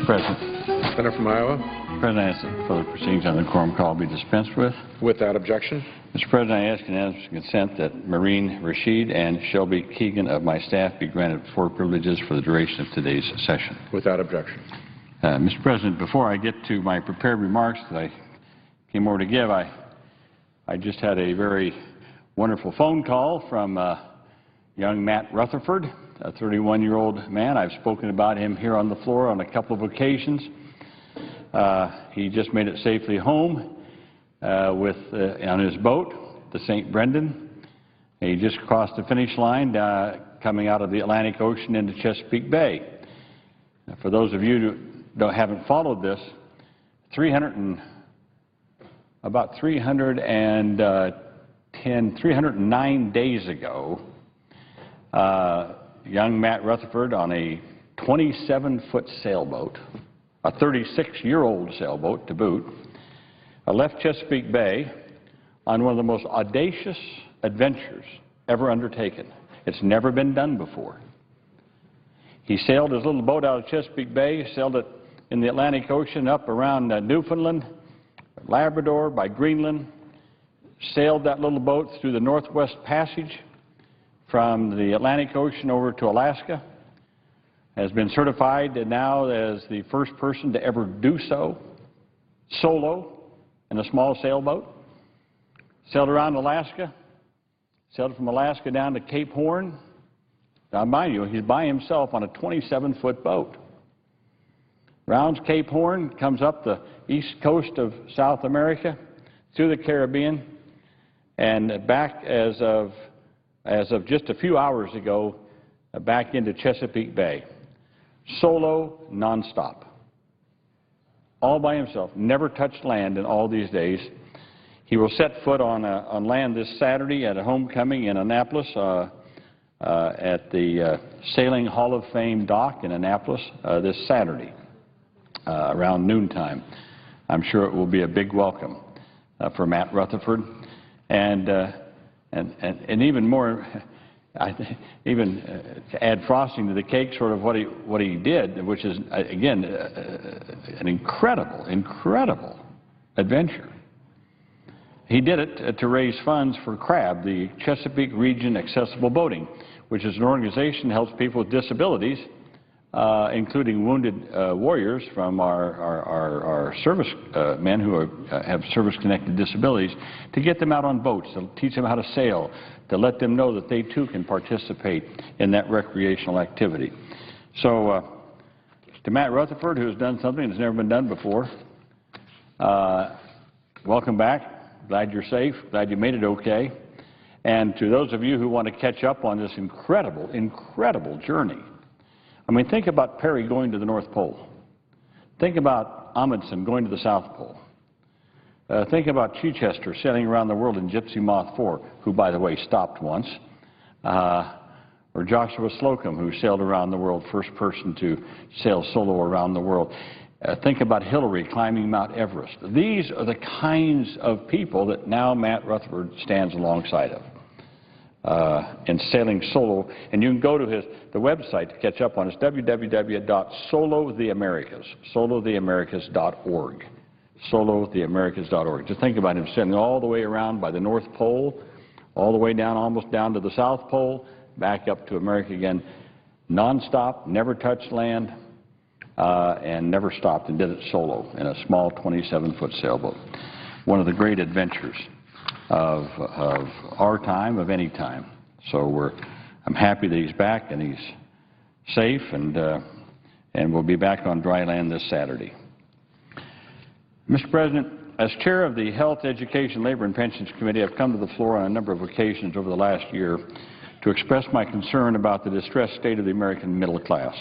Mr. President. Senator from Iowa. Mr. President, I ask that further proceedings on the quorum call be dispensed with. Without objection. Mr. President, I ask unanimous consent that Maureen Rashid and Shelby Keegan of my staff be granted floor privileges for the duration of today's session. Without objection. Mr. President, before I get to my prepared remarks that I came over to give, I just had a very wonderful phone call from young Matt Rutherford, a 31-year-old man. I've spoken about him here on the floor on a couple of occasions. He just made it safely home on his boat, the St. Brendan. He just crossed the finish line coming out of the Atlantic Ocean into Chesapeake Bay. For those of you who haven't followed this, about 309 days ago, young Matt Rutherford on a 27-foot sailboat, a 36-year-old sailboat to boot, left Chesapeake Bay on one of the most audacious adventures ever undertaken. It's never been done before. He sailed his little boat out of Chesapeake Bay, sailed it in the Atlantic Ocean up around Newfoundland, Labrador, by Greenland, sailed that little boat through the Northwest Passage from the Atlantic Ocean over to Alaska, has been certified now as the first person to ever do so, solo, in a small sailboat. Sailed around Alaska, sailed from Alaska down to Cape Horn. Now, mind you, he's by himself on a 27-foot boat. Rounds Cape Horn, comes up the east coast of South America, through the Caribbean, and back as of just a few hours ago, back into Chesapeake Bay. Solo, nonstop. All by himself, never touched land in all these days. He will set foot on land this Saturday at a homecoming in Annapolis, at the Sailing Hall of Fame dock in Annapolis this Saturday, around noontime. I'm sure it will be a big welcome for Matt Rutherford, and even more, to add frosting to the cake, sort of what he did, which is again an incredible adventure. He did it to raise funds for CRAB, the Chesapeake Region Accessible Boating, which is an organization that helps people with disabilities, including wounded warriors from our service men who have service-connected disabilities, to get them out on boats, to teach them how to sail, to let them know that they too can participate in that recreational activity. So to Matt Rutherford, who has done something that's never been done before, welcome back. Glad you're safe. Glad you made it okay. And to those of you who want to catch up on this incredible journey, I mean, think about Perry going to the North Pole. Think about Amundsen going to the South Pole. Think about Chichester sailing around the world in Gypsy Moth 4, who, by the way, stopped once. Or Joshua Slocum, who sailed around the world, first person to sail solo around the world. Think about Hillary climbing Mount Everest. These are the kinds of people that now Matt Rutherford stands alongside of. And sailing solo, and you can go to the website to catch up on it. It's www.solotheamericas.org. Solotheamericas.org. Just think about him sailing all the way around by the North Pole, all the way down, almost down to the South Pole, back up to America again, nonstop, never touched land, and never stopped, and did it solo in a small 27-foot sailboat. One of the great adventures of our time, of any time. So I'm happy that he's back and he's safe, and we'll be back on dry land this Saturday. Mr. President, as chair of the Health, Education, Labor, and Pensions Committee, I've come to the floor on a number of occasions over the last year to express my concern about the distressed state of the American middle class.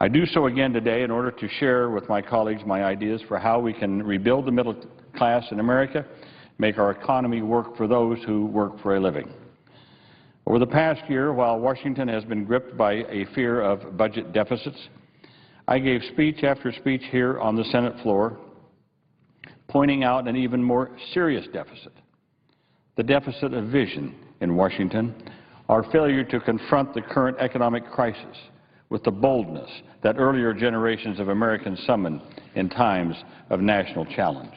I do so again today in order to share with my colleagues my ideas for how we can rebuild the middle class in America, make our economy work for those who work for a living. Over the past year, while Washington has been gripped by a fear of budget deficits, I gave speech after speech here on the Senate floor pointing out an even more serious deficit, the deficit of vision in Washington, our failure to confront the current economic crisis with the boldness that earlier generations of Americans summoned in times of national challenge.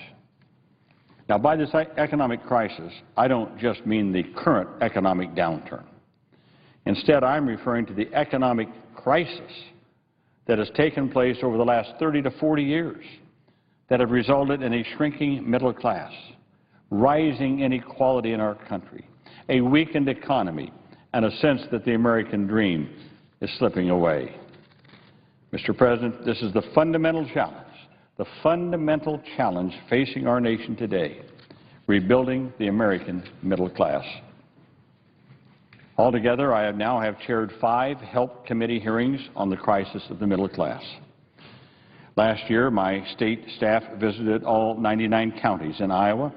Now, by this economic crisis, I don't just mean the current economic downturn. Instead, I'm referring to the economic crisis that has taken place over the last 30 to 40 years that have resulted in a shrinking middle class, rising inequality in our country, a weakened economy, and a sense that the American dream is slipping away. Mr. President, this is the fundamental challenge facing our nation today, rebuilding the American middle class. Altogether, I now have chaired 5 Help Committee hearings on the crisis of the middle class. Last year, my state staff visited all 99 counties in Iowa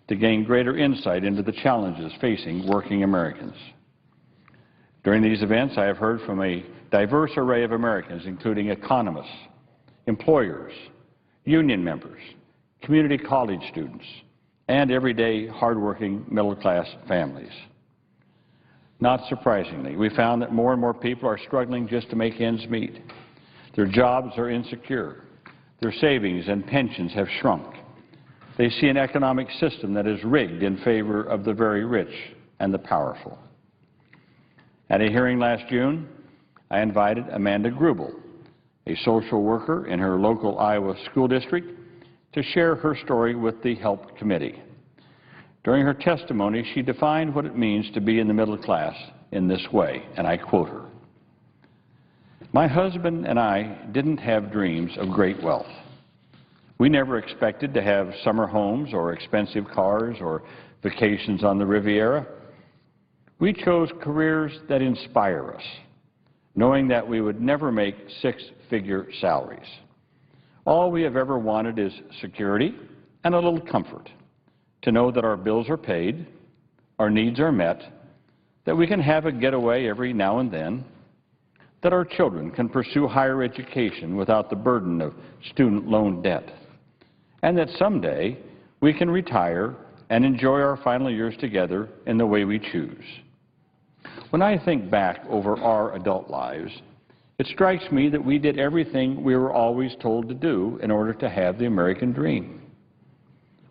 to gain greater insight into the challenges facing working Americans. During these events, I have heard from a diverse array of Americans, including economists, employers, union members, community college students, and everyday hardworking middle-class families. Not surprisingly, we found that more and more people are struggling just to make ends meet. Their jobs are insecure. Their savings and pensions have shrunk. They see an economic system that is rigged in favor of the very rich and the powerful. At a hearing last June, I invited Amanda Grubel, a social worker in her local Iowa school district, to share her story with the Help Committee. During her testimony, she defined what it means to be in the middle class in this way, and I quote her. "My husband and I didn't have dreams of great wealth. We never expected to have summer homes or expensive cars or vacations on the Riviera. We chose careers that inspire us, knowing that we would never make 6-figure salaries. All we have ever wanted is security and a little comfort, to know that our bills are paid, our needs are met, that we can have a getaway every now and then, that our children can pursue higher education without the burden of student loan debt, and that someday we can retire and enjoy our final years together in the way we choose. When I think back over our adult lives, it strikes me that we did everything we were always told to do in order to have the American dream.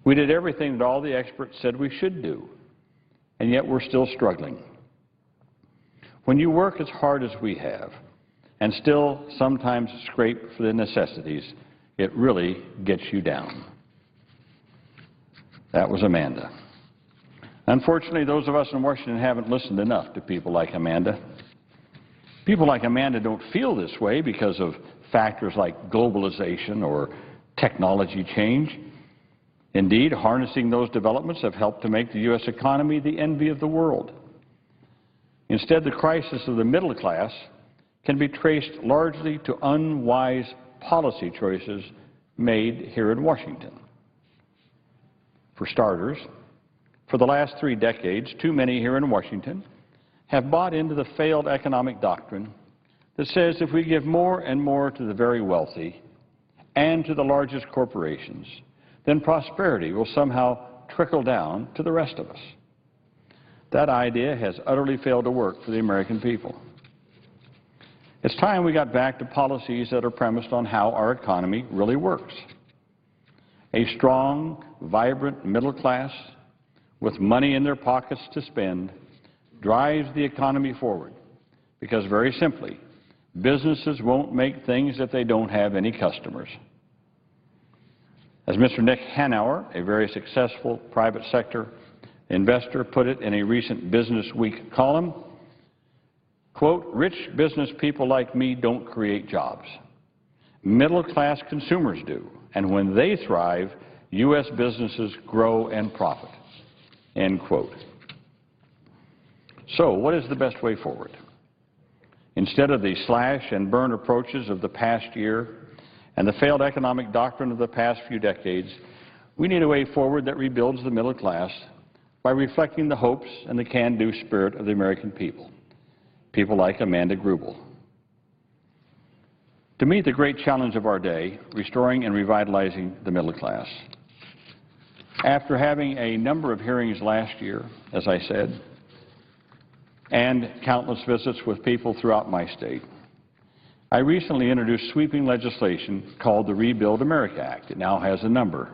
We did everything that all the experts said we should do, and yet we're still struggling. When you work as hard as we have, and still sometimes scrape for the necessities, it really gets you down." That was Amanda. Unfortunately, those of us in Washington haven't listened enough to people like Amanda. People like Amanda don't feel this way because of factors like globalization or technology change. Indeed, harnessing those developments have helped to make the U.S. economy the envy of the world. Instead, the crisis of the middle class can be traced largely to unwise policy choices made here in Washington. For starters, for the last 3 decades, too many here in Washington have bought into the failed economic doctrine that says if we give more and more to the very wealthy and to the largest corporations, then prosperity will somehow trickle down to the rest of us. That idea has utterly failed to work for the American people. It's time we got back to policies that are premised on how our economy really works. A strong, vibrant middle class with money in their pockets to spend drives the economy forward because, very simply, businesses won't make things if they don't have any customers. As Mr. Nick Hanauer, a very successful private sector investor, put it in a recent Business Week column, quote, "Rich business people like me don't create jobs. Middle-class consumers do, and when they thrive, U.S. businesses grow and profit," end quote. So what is the best way forward? Instead of the slash-and-burn approaches of the past year and the failed economic doctrine of the past few decades, we need a way forward that rebuilds the middle class by reflecting the hopes and the can-do spirit of the American people, people like Amanda Grubel. To meet the great challenge of our day, restoring and revitalizing the middle class. After having a number of hearings last year, as I said, and countless visits with people throughout my state, I recently introduced sweeping legislation called the Rebuild America Act. It now has a number,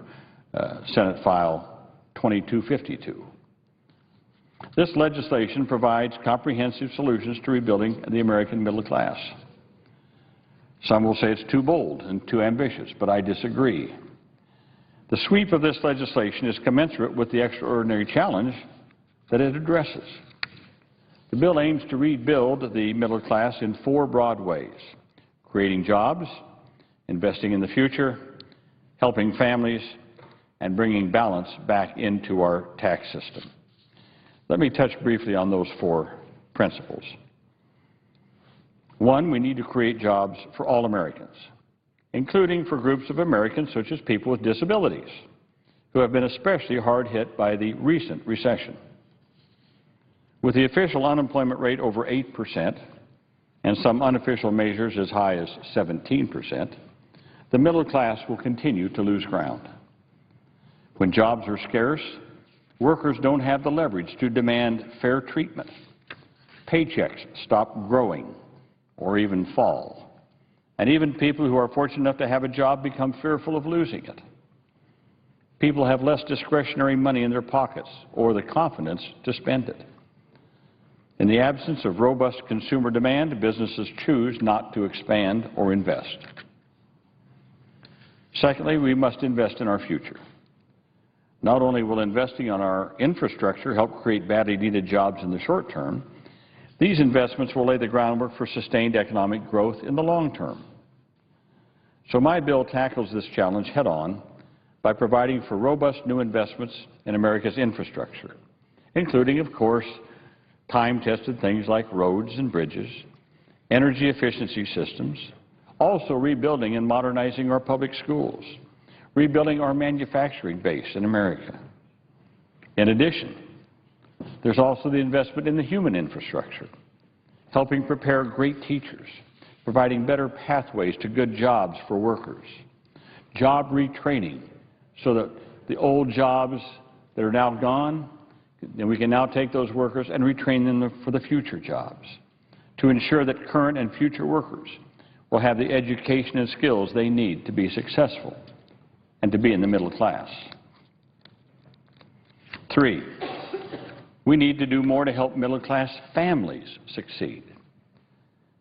Senate File 2252. This legislation provides comprehensive solutions to rebuilding the American middle class. Some will say it's too bold and too ambitious, but I disagree. The sweep of this legislation is commensurate with the extraordinary challenge that it addresses. The bill aims to rebuild the middle class in four broad ways: creating jobs, investing in the future, helping families, and bringing balance back into our tax system. Let me touch briefly on those four principles. One, we need to create jobs for all Americans, including for groups of Americans such as people with disabilities, who have been especially hard hit by the recent recession. With the official unemployment rate over 8% and some unofficial measures as high as 17%, the middle class will continue to lose ground. When jobs are scarce, workers don't have the leverage to demand fair treatment. Paychecks stop growing or even fall. And even people who are fortunate enough to have a job become fearful of losing it. People have less discretionary money in their pockets or the confidence to spend it. In the absence of robust consumer demand, businesses choose not to expand or invest. Secondly, we must invest in our future. Not only will investing on our infrastructure help create badly needed jobs in the short term, these investments will lay the groundwork for sustained economic growth in the long term. So my bill tackles this challenge head-on by providing for robust new investments in America's infrastructure, including, of course, time-tested things like roads and bridges, energy efficiency systems, also rebuilding and modernizing our public schools, rebuilding our manufacturing base in America. In addition, there's also the investment in the human infrastructure, helping prepare great teachers, providing better pathways to good jobs for workers, job retraining so that the old jobs that are now gone, and we can now take those workers and retrain them for the future jobs to ensure that current and future workers will have the education and skills they need to be successful and to be in the middle class. Three, we need to do more to help middle-class families succeed.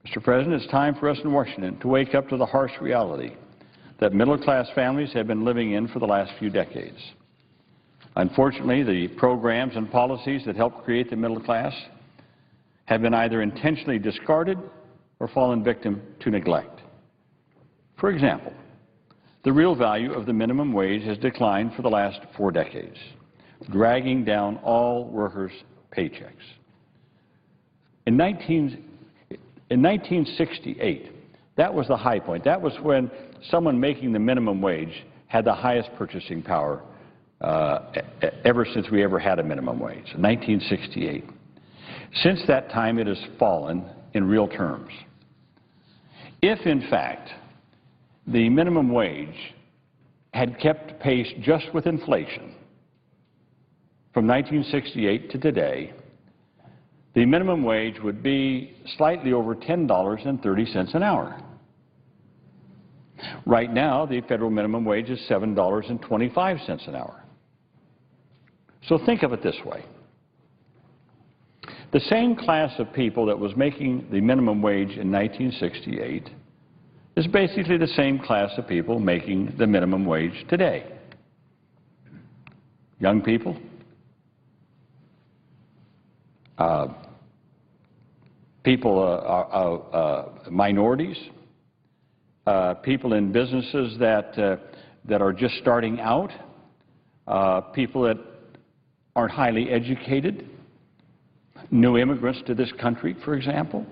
Mr. President, it's time for us in Washington to wake up to the harsh reality that middle-class families have been living in for the last few decades. Unfortunately, the programs and policies that help create the middle class have been either intentionally discarded or fallen victim to neglect. For example, the real value of the minimum wage has declined for the last 4 decades, dragging down all workers' paychecks. In 1968, that was the high point. That was when someone making the minimum wage had the highest purchasing power ever since we ever had a minimum wage, 1968. Since that time, it has fallen in real terms. If, in fact, the minimum wage had kept pace just with inflation from 1968 to today, the minimum wage would be slightly over $10.30 an hour. Right now, the federal minimum wage is $7.25 an hour. So think of it this way. The same class of people that was making the minimum wage in 1968 is basically the same class of people making the minimum wage today. Young people, minorities, people in businesses that are just starting out, people that aren't highly educated, new immigrants to this country, for example.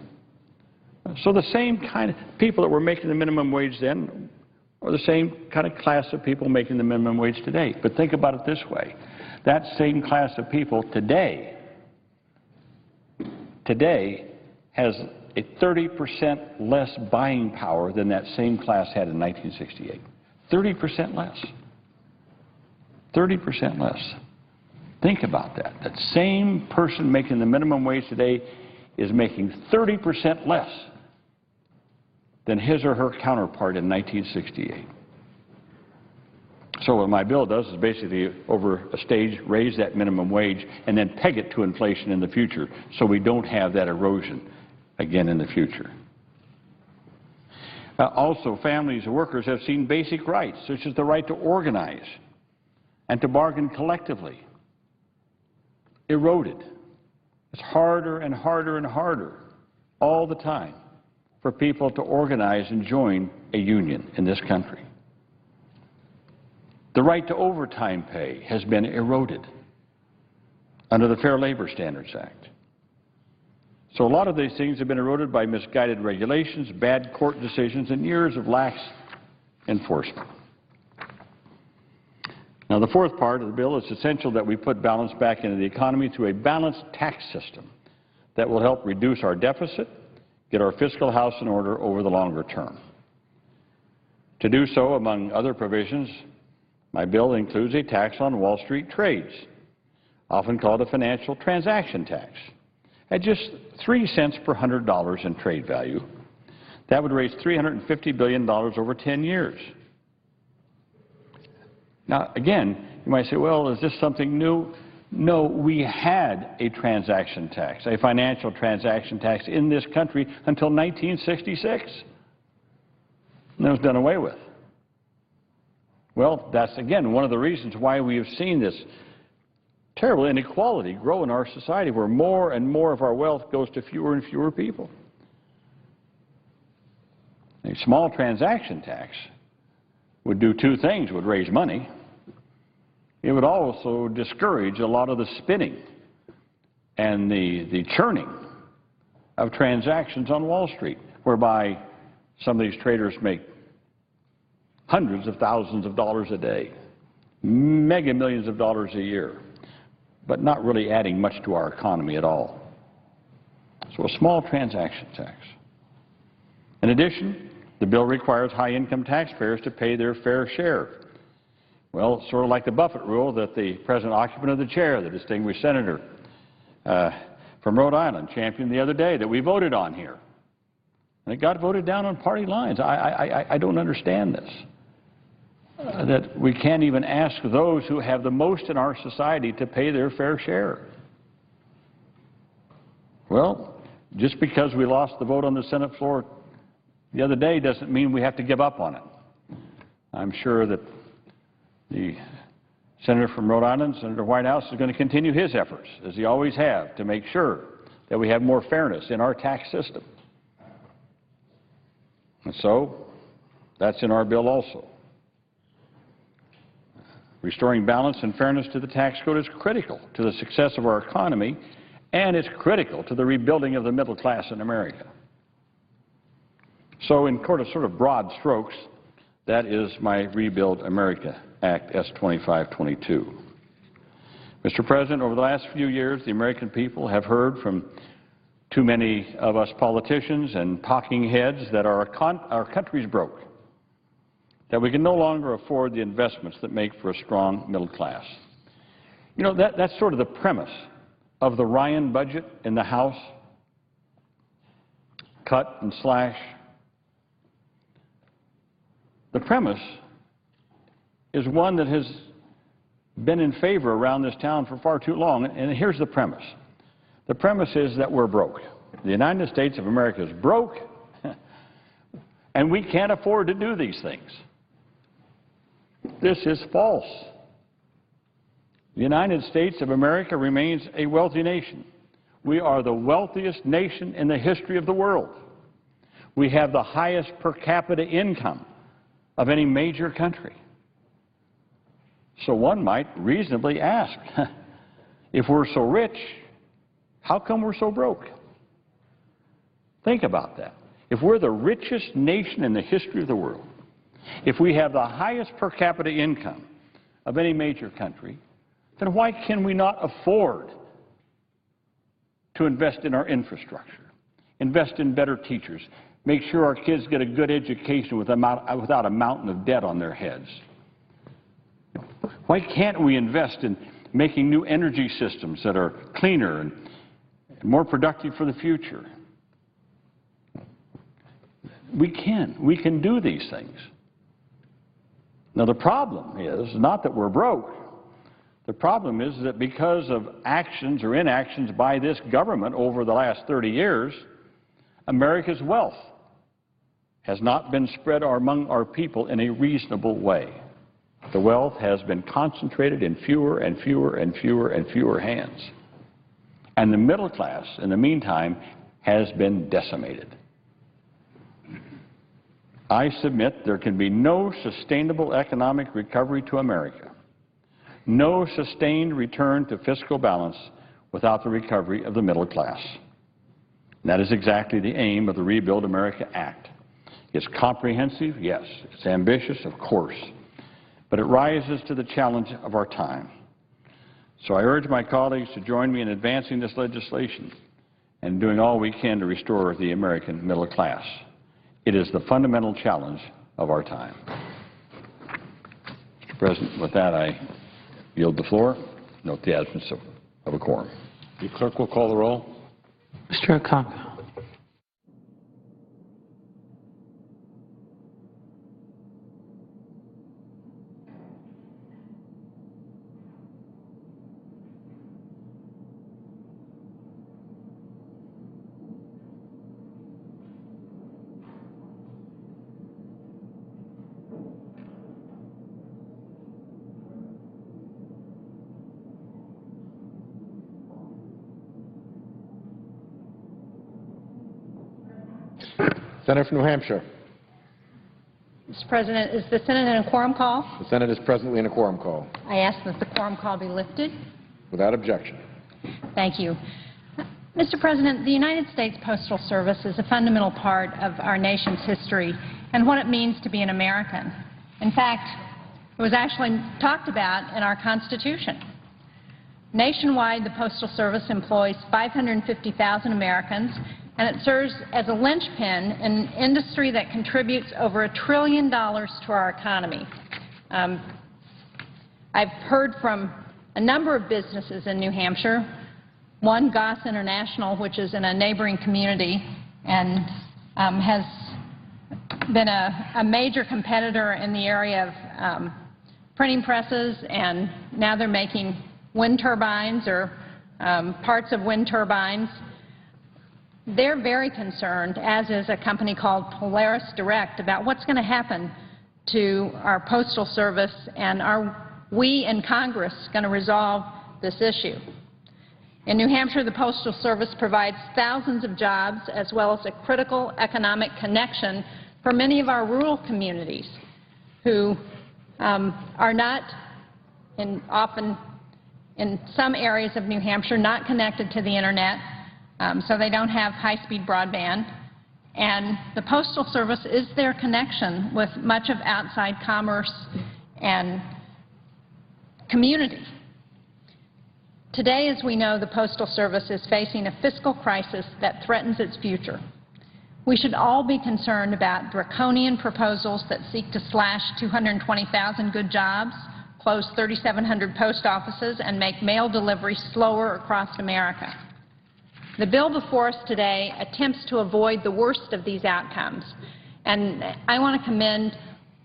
So the same kind of people that were making the minimum wage then are the same kind of class of people making the minimum wage today. But think about it this way. That same class of people today has a 30% less buying power than that same class had in 1968. 30% less. 30% less. Think about that. That same person making the minimum wage today is making 30% less than his or her counterpart in 1968. So what my bill does is basically, over a stage, raise that minimum wage and then peg it to inflation in the future so we don't have that erosion again in the future. Also, families and workers have seen basic rights, such as the right to organize and to bargain collectively, eroded. It's harder and harder and harder all the time for people to organize and join a union in this country. The right to overtime pay has been eroded under the Fair Labor Standards Act. So a lot of these things have been eroded by misguided regulations, bad court decisions, and years of lax enforcement. Now, the fourth part of the bill is essential that we put balance back into the economy through a balanced tax system that will help reduce our deficit, get our fiscal house in order over the longer term. To do so, among other provisions, my bill includes a tax on Wall Street trades, often called a financial transaction tax, at just 3 cents per $100 in trade value. That would raise $350 billion over 10 years. Now, again, you might say, well, is this something new? No, we had a transaction tax, a financial transaction tax in this country until 1966. And it was done away with. Well, that's, again, one of the reasons why we have seen this terrible inequality grow in our society, where more and more of our wealth goes to fewer and fewer people. A small transaction tax would do two things. It would raise money. It would also discourage a lot of the spinning and the churning of transactions on Wall Street, whereby some of these traders make hundreds of thousands of dollars a day, mega millions of dollars a year, but not really adding much to our economy at all. So a small transaction tax. In addition, the bill requires high-income taxpayers to pay their fair share. Well, sort of like the Buffett rule that the present occupant of the chair, the distinguished senator from Rhode Island, championed the other day, that we voted on here. And it got voted down on party lines. I don't understand this. That we can't even ask those who have the most in our society to pay their fair share. Well, just because we lost the vote on the Senate floor the other day doesn't mean we have to give up on it. I'm sure that the senator from Rhode Island, Senator Whitehouse, is going to continue his efforts, as he always has, to make sure that we have more fairness in our tax system. And so that's in our bill also. Restoring balance and fairness to the tax code is critical to the success of our economy, and it's critical to the rebuilding of the middle class in America. So in sort of broad strokes, that is my Rebuild America Act, S-2522. Mr. President, over the last few years, the American people have heard from too many of us politicians and talking heads that our country's broke, that we can no longer afford the investments that make for a strong middle class. You know, that's sort of the premise of the Ryan budget in the House. Cut and slash. The premise is one that has been in favor around this town for far too long, and here's the premise. The premise is that we're broke. The United States of America is broke, and we can't afford to do these things. This is false. The United States of America remains a wealthy nation. We are the wealthiest nation in the history of the world. We have the highest per capita income of any major country. So one might reasonably ask, if we're so rich, how come we're so broke? Think about that. If we're the richest nation in the history of the world, if we have the highest per capita income of any major country, then why can we not afford to invest in our infrastructure, invest in better teachers, make sure our kids get a good education without a mountain of debt on their heads? Why can't we invest in making new energy systems that are cleaner and more productive for the future? We can do these things. Now, the problem is not that we're broke. The problem is that because of actions or inactions by this government over the last 30 years, America's wealth has not been spread among our people in a reasonable way. The wealth has been concentrated in fewer and fewer and fewer and fewer hands. And the middle class, in the meantime, has been decimated. I submit there can be no sustainable economic recovery to America, no sustained return to fiscal balance without the recovery of the middle class. And that is exactly the aim of the Rebuild America Act. It's comprehensive, yes. It's ambitious, of course. But it rises to the challenge of our time. So I urge my colleagues to join me in advancing this legislation and doing all we can to restore the American middle class. It is the fundamental challenge of our time. Mr. President, with that, I yield the floor. Note the absence of a quorum. The clerk will call the roll. Mr. Akaka. Senator from New Hampshire. Mr. President, is the Senate in a quorum call? The Senate is presently in a quorum call. I ask that the quorum call be lifted. Without objection. Thank you. Mr. President, the United States Postal Service is a fundamental part of our nation's history and what it means to be an American. In fact, it was actually talked about in our Constitution. Nationwide, the Postal Service employs 550,000 Americans, and it serves as a linchpin in an industry that contributes over $1 trillion to our economy. I've heard from a number of businesses in New Hampshire, one, Goss International, which is in a neighboring community and has been a major competitor in the area of printing presses, and now they're making wind turbines or parts of wind turbines. They're very concerned, as is a company called Polaris Direct, about what's going to happen to our Postal Service, and are we in Congress going to resolve this issue. In New Hampshire, the Postal Service provides thousands of jobs as well as a critical economic connection for many of our rural communities who are not, often in some areas of New Hampshire, not connected to the Internet. So they don't have high-speed broadband, and the Postal Service is their connection with much of outside commerce and community. Today, as we know, the Postal Service is facing a fiscal crisis that threatens its future. We should all be concerned about draconian proposals that seek to slash 220,000 good jobs, close 3,700 post offices, and make mail delivery slower across America. The bill before us today attempts to avoid the worst of these outcomes, and I want to commend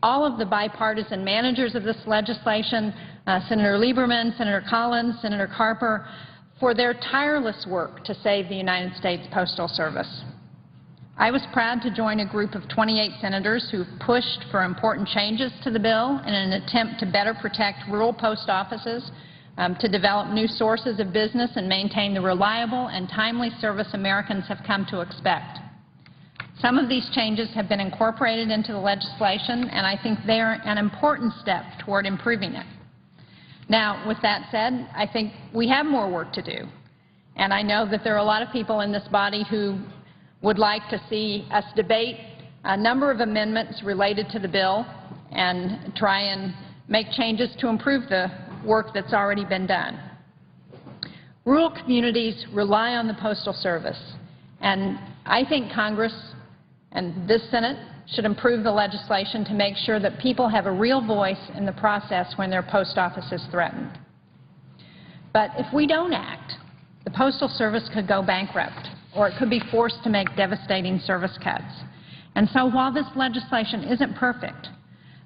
all of the bipartisan managers of this legislation, Senator Lieberman, Senator Collins, Senator Carper, for their tireless work to save the United States Postal Service. I was proud to join a group of 28 senators who pushed for important changes to the bill in an attempt to better protect rural post offices, to develop new sources of business and maintain the reliable and timely service Americans have come to expect. Some of these changes have been incorporated into the legislation, and I think they are an important step toward improving it. Now, with that said, I think we have more work to do, and I know that there are a lot of people in this body who would like to see us debate a number of amendments related to the bill and try and make changes to improve the work that's already been done. Rural communities rely on the Postal Service, and I think Congress and this Senate should improve the legislation to make sure that people have a real voice in the process when their post office is threatened. But if we don't act, the Postal Service could go bankrupt, or it could be forced to make devastating service cuts. And so while this legislation isn't perfect,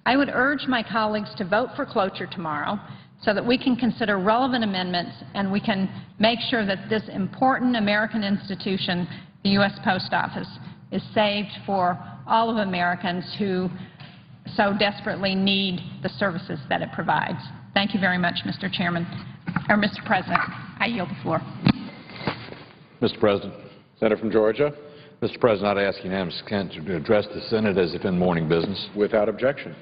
I would urge my colleagues to vote for cloture tomorrow so that we can consider relevant amendments and we can make sure that this important American institution, the U.S. Post Office, is saved for all of Americans who so desperately need the services that it provides. Thank you very much, Mr. Chairman, or Mr. President. I yield the floor. Mr. President. Senator from Georgia. Mr. President, I'd ask unanimous consent to address the Senate as if in morning business. Without objection.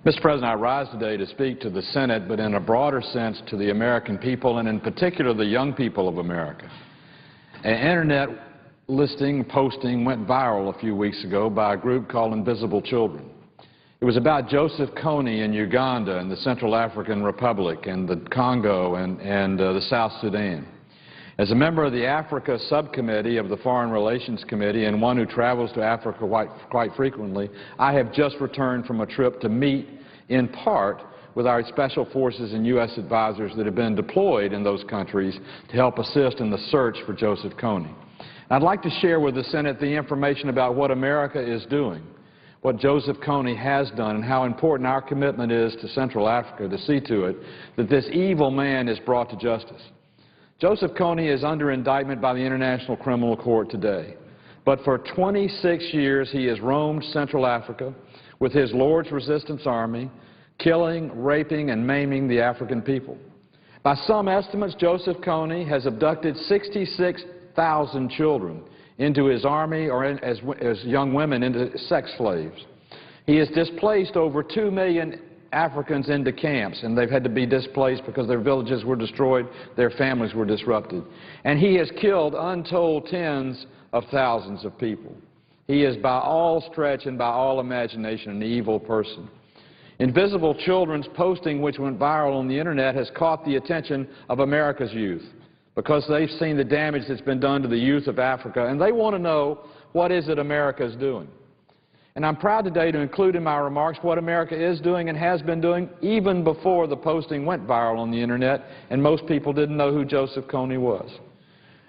Mr. President, I rise today to speak to the Senate, but in a broader sense to the American people, and in particular the young people of America. An Internet posting went viral a few weeks ago by a group called Invisible Children. It was about Joseph Kony in Uganda and the Central African Republic and the Congo and the South Sudan. As a member of the Africa Subcommittee of the Foreign Relations Committee and one who travels to Africa quite frequently, I have just returned from a trip to meet, in part, with our special forces and U.S. advisors that have been deployed in those countries to help assist in the search for Joseph Kony. I'd like to share with the Senate the information about what America is doing, what Joseph Kony has done, and how important our commitment is to Central Africa to see to it that this evil man is brought to justice. Joseph Kony is under indictment by the International Criminal Court today. But for 26 years he has roamed Central Africa with his Lord's Resistance Army, killing, raping, and maiming the African people. By some estimates, Joseph Kony has abducted 66,000 children into his army or as young women into sex slaves. He has displaced over 2 million Africans into camps, and they've had to be displaced because their villages were destroyed, their families were disrupted. And he has killed untold tens of thousands of people. He is by all stretch and by all imagination an evil person. Invisible Children's posting, which went viral on the Internet, has caught the attention of America's youth because they've seen the damage that's been done to the youth of Africa, and they want to know what is it America is doing. And I'm proud today to include in my remarks what America is doing and has been doing even before the posting went viral on the Internet and most people didn't know who Joseph Kony was.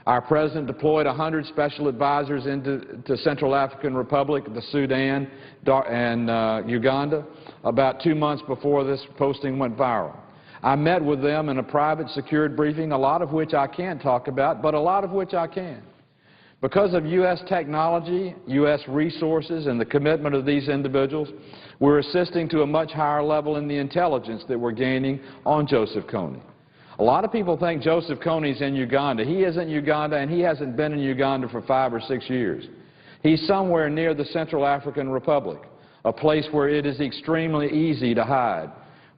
Our President deployed 100 special advisors into Central African Republic, the Sudan, and Uganda about 2 months before this posting went viral. I met with them in a private, secured briefing, a lot of which I can't talk about, but a lot of which I can. Because of U.S. technology, U.S. resources, and the commitment of these individuals, we're assisting to a much higher level in the intelligence that we're gaining on Joseph Kony. A lot of people think Joseph Kony's in Uganda. He isn't in Uganda, and he hasn't been in Uganda for 5 or 6 years. He's somewhere near the Central African Republic, a place where it is extremely easy to hide.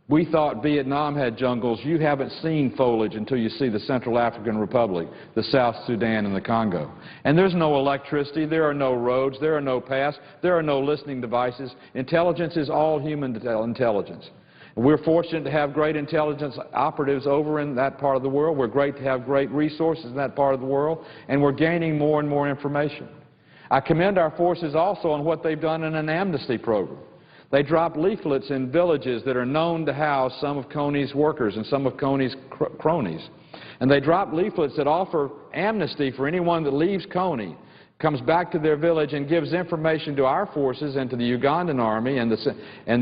We thought Vietnam had jungles. You haven't seen foliage until you see the Central African Republic, the South Sudan, and the Congo. And there's no electricity, there are no roads, there are no paths, there are no listening devices. Intelligence is all human intelligence. We're fortunate to have great intelligence operatives over in that part of the world. We're great to have great resources in that part of the world, and we're gaining more and more information. I commend our forces also on what they've done in an amnesty program. They drop leaflets in villages that are known to house some of Kony's workers and some of Kony's cronies. And they drop leaflets that offer amnesty for anyone that leaves Kony, comes back to their village and gives information to our forces and to the Ugandan Army and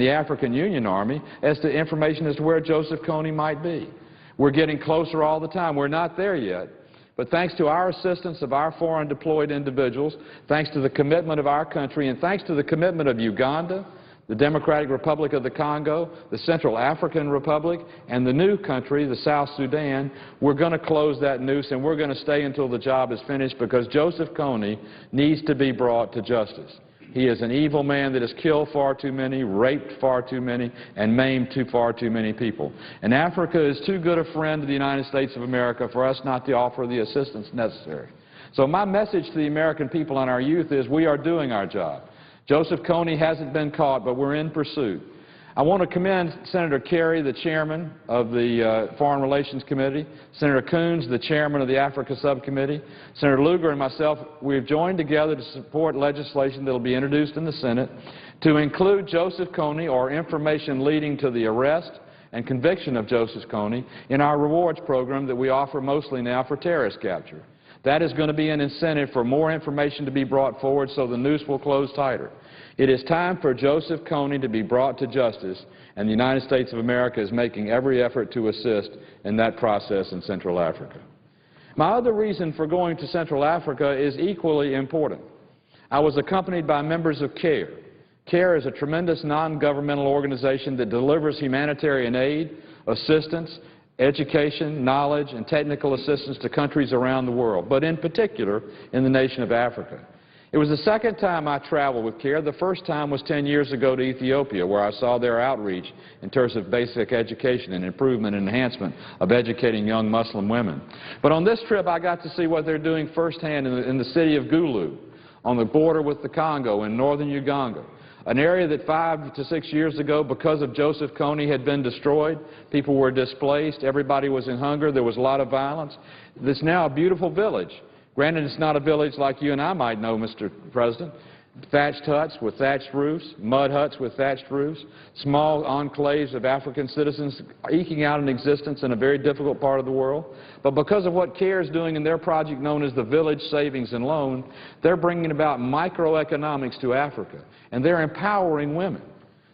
the African Union Army as to information as to where Joseph Kony might be. We're getting closer all the time. We're not there yet. But thanks to our assistance of our foreign deployed individuals, thanks to the commitment of our country, and thanks to the commitment of Uganda, the Democratic Republic of the Congo, the Central African Republic, and the new country, the South Sudan, we're going to close that noose and we're going to stay until the job is finished because Joseph Kony needs to be brought to justice. He is an evil man that has killed far too many, raped far too many, and maimed far too many people. And Africa is too good a friend to the United States of America for us not to offer the assistance necessary. So my message to the American people and our youth is we are doing our job. Joseph Kony hasn't been caught, but we're in pursuit. I want to commend Senator Kerry, the chairman of the Foreign Relations Committee, Senator Coons, the chairman of the Africa Subcommittee, Senator Lugar and myself. We've joined together to support legislation that will be introduced in the Senate to include Joseph Kony or information leading to the arrest and conviction of Joseph Kony in our rewards program that we offer mostly now for terrorist capture. That is going to be an incentive for more information to be brought forward so the noose will close tighter. It is time for Joseph Kony to be brought to justice, and the United States of America is making every effort to assist in that process in Central Africa. My other reason for going to Central Africa is equally important. I was accompanied by members of CARE. CARE is a tremendous non-governmental organization that delivers humanitarian aid, assistance, education, knowledge, and technical assistance to countries around the world, but in particular in the nation of Africa. It was the second time I traveled with CARE. The first time was 10 years ago to Ethiopia, where I saw their outreach in terms of basic education and improvement and enhancement of educating young Muslim women. But on this trip, I got to see what they're doing firsthand in the city of Gulu, on the border with the Congo in northern Uganda, an area that 5 to 6 years ago, because of Joseph Kony, had been destroyed. People were displaced. Everybody was in hunger. There was a lot of violence. It's now a beautiful village. Granted, it's not a village like you and I might know, Mr. President. Thatched huts with thatched roofs, mud huts with thatched roofs, small enclaves of African citizens eking out an existence in a very difficult part of the world. But because of what CARE is doing in their project known as the Village Savings and Loan, they're bringing about microeconomics to Africa, and they're empowering women.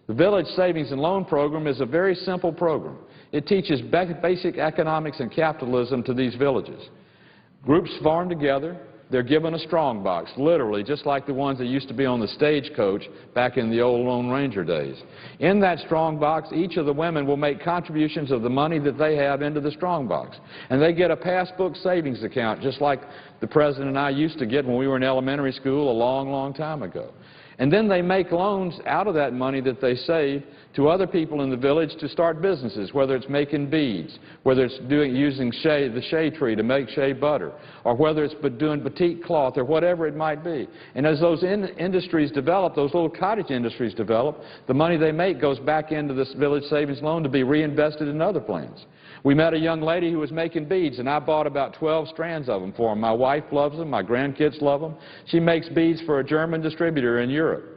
The Village Savings and Loan program is a very simple program. It teaches basic economics and capitalism to these villages. Groups farm together. They're given a strong box, literally, just like the ones that used to be on the stagecoach back in the old Lone Ranger days. In that strong box, each of the women will make contributions of the money that they have into the strong box. And they get a passbook savings account, just like the President and I used to get when we were in elementary school a long, long time ago. And then they make loans out of that money that they save to other people in the village to start businesses, whether it's making beads, whether it's using the shea tree to make shea butter, or whether it's doing batik cloth or whatever it might be. And as those industries develop, those little cottage industries develop, the money they make goes back into this village savings loan to be reinvested in other plans. We met a young lady who was making beads, and I bought about 12 strands of them for her. My wife loves them. My grandkids love them. She makes beads for a German distributor in Europe.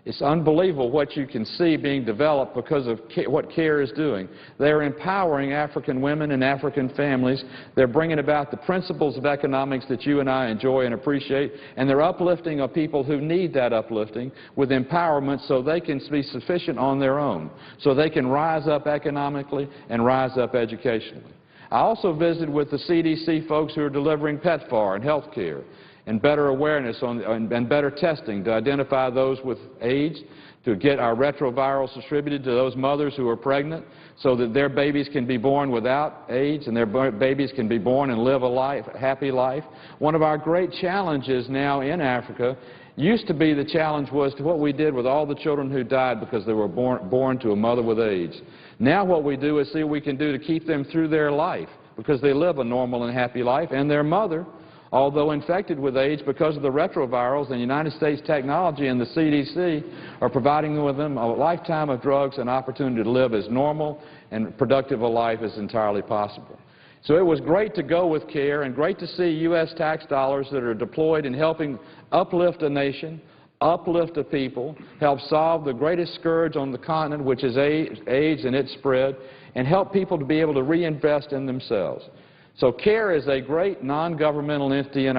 It's unbelievable what you can see being developed because of what CARE is doing. They're empowering African women and African families. They're bringing about the principles of economics that you and I enjoy and appreciate, and they're uplifting of people who need that uplifting with empowerment so they can be sufficient on their own, so they can rise up economically and rise up educationally. I also visited with the CDC folks who are delivering PEPFAR and health care, and better awareness and better testing to identify those with AIDS, to get our retrovirals distributed to those mothers who are pregnant so that their babies can be born without AIDS and their babies can be born and live a happy life. One of our great challenges now in Africa used to be the challenge was to what we did with all the children who died because they were born to a mother with AIDS. Now what we do is see what we can do to keep them through their life because they live a normal and happy life, and their mother, although infected with AIDS because of the retrovirals and United States technology and the CDC, are providing with them a lifetime of drugs and opportunity to live as normal and productive a life as entirely possible. So it was great to go with CARE and great to see U.S. tax dollars that are deployed in helping uplift a nation, uplift a people, help solve the greatest scourge on the continent, which is AIDS and its spread, and help people to be able to reinvest in themselves. So CARE is a great non-governmental entity in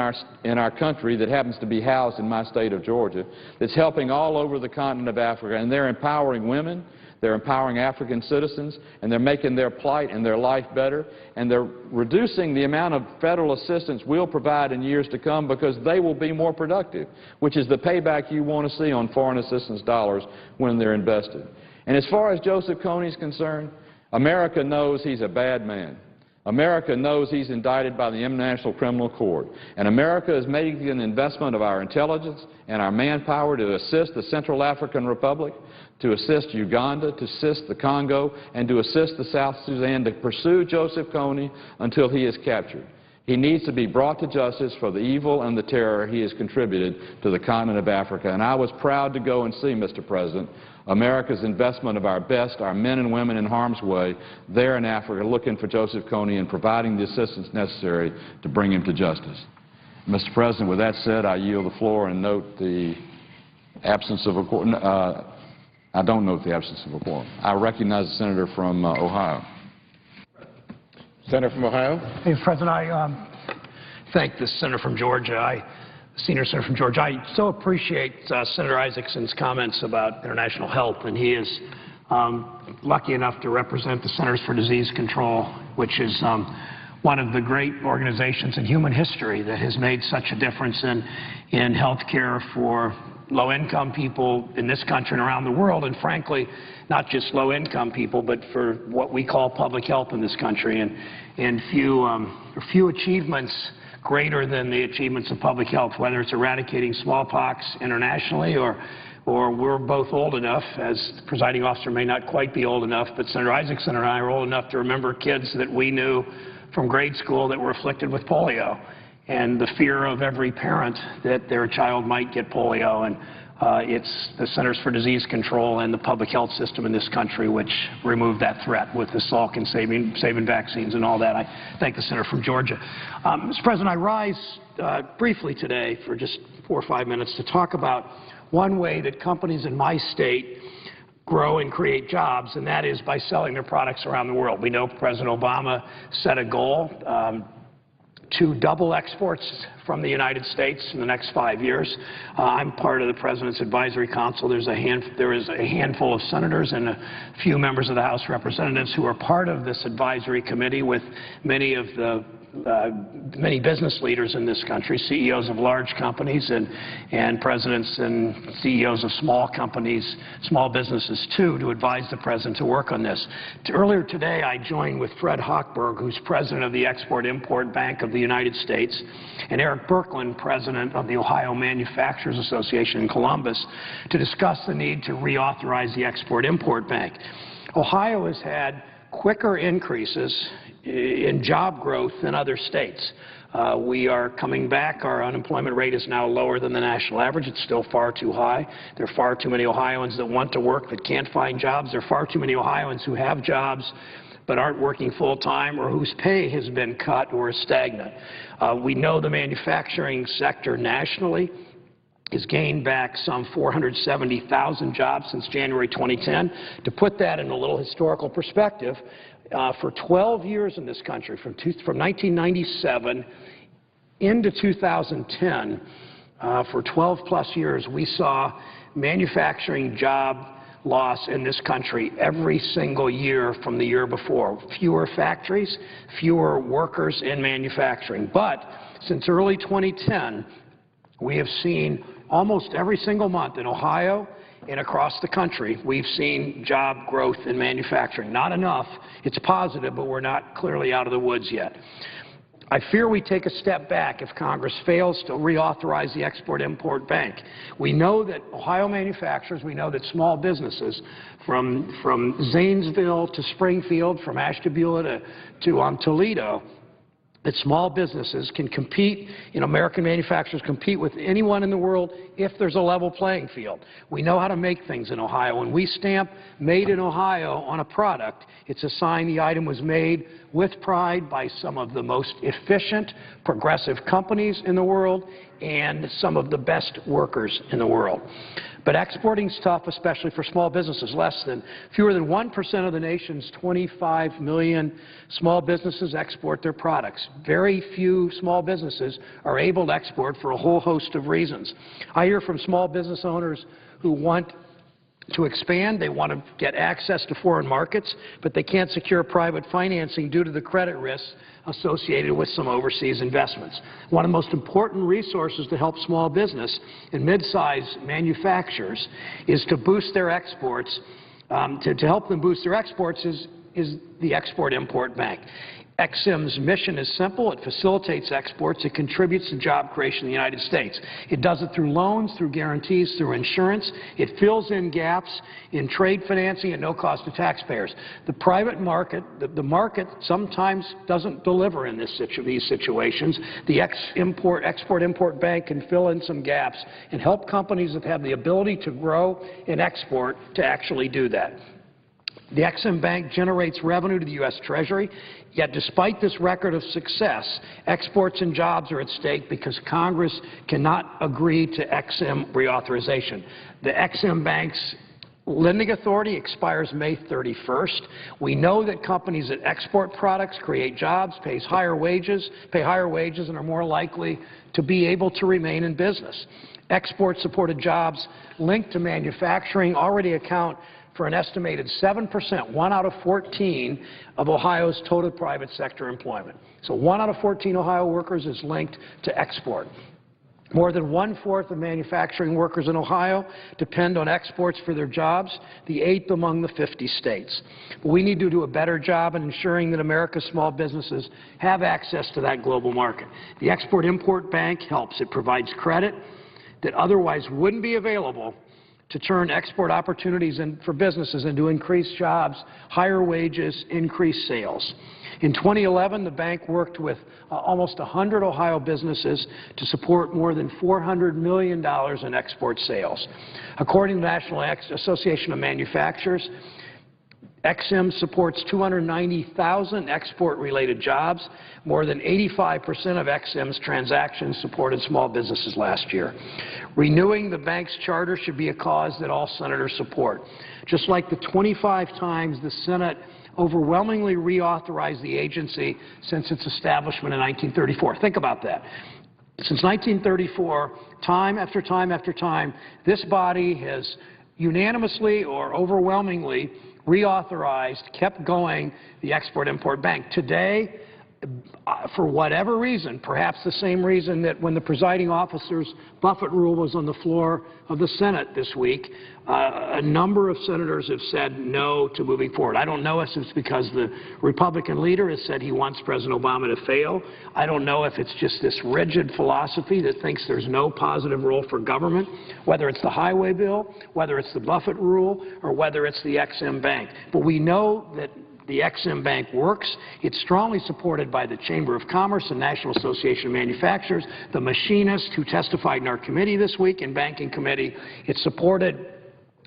our country that happens to be housed in my state of Georgia that's helping all over the continent of Africa, and they're empowering women, they're empowering African citizens, and they're making their plight and their life better, and they're reducing the amount of federal assistance we'll provide in years to come because they will be more productive, which is the payback you want to see on foreign assistance dollars when they're invested. And as far as Joseph Kony is concerned, America knows he's a bad man. America knows he's indicted by the International Criminal Court, and America is making an investment of our intelligence and our manpower to assist the Central African Republic, to assist Uganda, to assist the Congo, and to assist the South Sudan to pursue Joseph Kony until he is captured. He needs to be brought to justice for the evil and the terror he has contributed to the continent of Africa. And I was proud to go and see, Mr. President, America's investment of our best, our men and women in harm's way, there in Africa, looking for Joseph Kony and providing the assistance necessary to bring him to justice. Mr. President, with that said, I yield the floor and note the absence of a quorum. I don't note the absence of a quorum. I recognize the senator from Ohio. Senator from Ohio. Hey, Mr. President, thank the senator from Georgia. Senior Senator from Georgia. I so appreciate Senator Isaacson's comments about international health, and he is lucky enough to represent the Centers for Disease Control, which is one of the great organizations in human history that has made such a difference in health care for low-income people in this country and around the world, and frankly, not just low-income people, but for what we call public health in this country. And few achievements greater than the achievements of public health, whether it's eradicating smallpox internationally or we're both old enough, as the presiding officer may not quite be old enough, but Senator Isaacson and I are old enough to remember kids that we knew from grade school that were afflicted with polio, and the fear of every parent that their child might get polio. And it's the Centers for Disease Control and the public health system in this country which removed that threat with the Salk and saving vaccines and all that. I thank the senator from Georgia. Mr. President, I rise briefly today for just 4 or 5 minutes to talk about one way that companies in my state grow and create jobs, and that is by selling their products around the world. We know President Obama set a goal to double exports from the United States in the next 5 years. I'm part of the President's Advisory Council. There is a handful of senators and a few members of the House of Representatives who are part of this advisory committee with many of the many business leaders in this country, CEOs of large companies and presidents and CEOs of small companies, small businesses too, to advise the President to work on this. Earlier today, I joined with Fred Hochberg, who's President of the Export-Import Bank of the United States, and Eric Birkeland, President of the Ohio Manufacturers Association in Columbus, to discuss the need to reauthorize the Export-Import Bank. Ohio has had quicker increases in job growth than other states. We are coming back. Our unemployment rate is now lower than the national average. It's still far too high. There are far too many Ohioans that want to work that can't find jobs. There are far too many Ohioans who have jobs but aren't working full-time or whose pay has been cut or is stagnant. We know the manufacturing sector nationally has gained back some 470,000 jobs since January 2010. To put that in a little historical perspective, for 12 years in this country, from 1997 into 2010, for 12-plus years, we saw manufacturing job loss in this country every single year from the year before. Fewer factories, fewer workers in manufacturing. But since early 2010, we have seen almost every single month in Ohio and across the country, we've seen job growth in manufacturing. Not enough. It's positive, but we're not clearly out of the woods yet. I fear we take a step back if Congress fails to reauthorize the Export-Import Bank. We know that Ohio manufacturers, we know that small businesses from Zanesville to Springfield, from Ashtabula to Toledo, that small businesses can compete, American manufacturers compete with anyone in the world if there's a level playing field. We know how to make things in Ohio. When we stamp "Made in Ohio" on a product, it's a sign the item was made with pride by some of the most efficient, progressive companies in the world and some of the best workers in the world. But exporting's tough, especially for small businesses. Fewer than 1% of the nation's 25 million small businesses export their products. Very few small businesses are able to export for a whole host of reasons. I hear from small business owners who want to expand. They want to get access to foreign markets, but they can't secure private financing due to the credit risks associated with some overseas investments. One of the most important resources to help small business and mid-sized manufacturers is to boost their exports. To help them boost their exports is the Export-Import Bank. EXIM's mission is simple. It facilitates exports. It contributes to job creation in the United States. It does it through loans, through guarantees, through insurance. It fills in gaps in trade financing at no cost to taxpayers. The private market, the market sometimes doesn't deliver in these situations. The Export-Import Bank can fill in some gaps and help companies that have the ability to grow and export to actually do that. The EXIM Bank generates revenue to the U.S. Treasury, yet despite this record of success, exports and jobs are at stake because Congress cannot agree to EXIM reauthorization. The EXIM Bank's lending authority expires May 31st. We know that companies that export products create jobs, pay higher wages, and are more likely to be able to remain in business. Export-supported jobs linked to manufacturing already account for an estimated 7%, 1 out of 14 of Ohio's total private sector employment. So 1 out of 14 Ohio workers is linked to export. More than 1/4 of manufacturing workers in Ohio depend on exports for their jobs, the 8th among the 50 states. But we need to do a better job in ensuring that America's small businesses have access to that global market. The Export-Import Bank helps. It provides credit that otherwise wouldn't be available to turn export opportunities for businesses into increased jobs, higher wages, increased sales. In 2011, the bank worked with almost 100 Ohio businesses to support more than $400 million in export sales. According to the National Association of Manufacturers, EXIM supports 290,000 export-related jobs. More than 85% of EXIM's transactions supported small businesses last year. Renewing the bank's charter should be a cause that all senators support. Just like the 25 times the Senate overwhelmingly reauthorized the agency since its establishment in 1934. Think about that. Since 1934, time after time after time, this body has unanimously or overwhelmingly reauthorized, kept going the Export-Import Bank. Today, for whatever reason, perhaps the same reason that when the presiding officer's Buffett rule was on the floor of the Senate this week, a number of senators have said no to moving forward. I don't know if it's because the Republican leader has said he wants President Obama to fail. I don't know if it's just this rigid philosophy that thinks there's no positive role for government, whether it's the highway bill, whether it's the Buffett rule, or whether it's the EXIM Bank. But we know that the EXIM Bank works. It's strongly supported by the Chamber of Commerce and National Association of Manufacturers, the machinists who testified in our committee this week, in Banking Committee. It's supported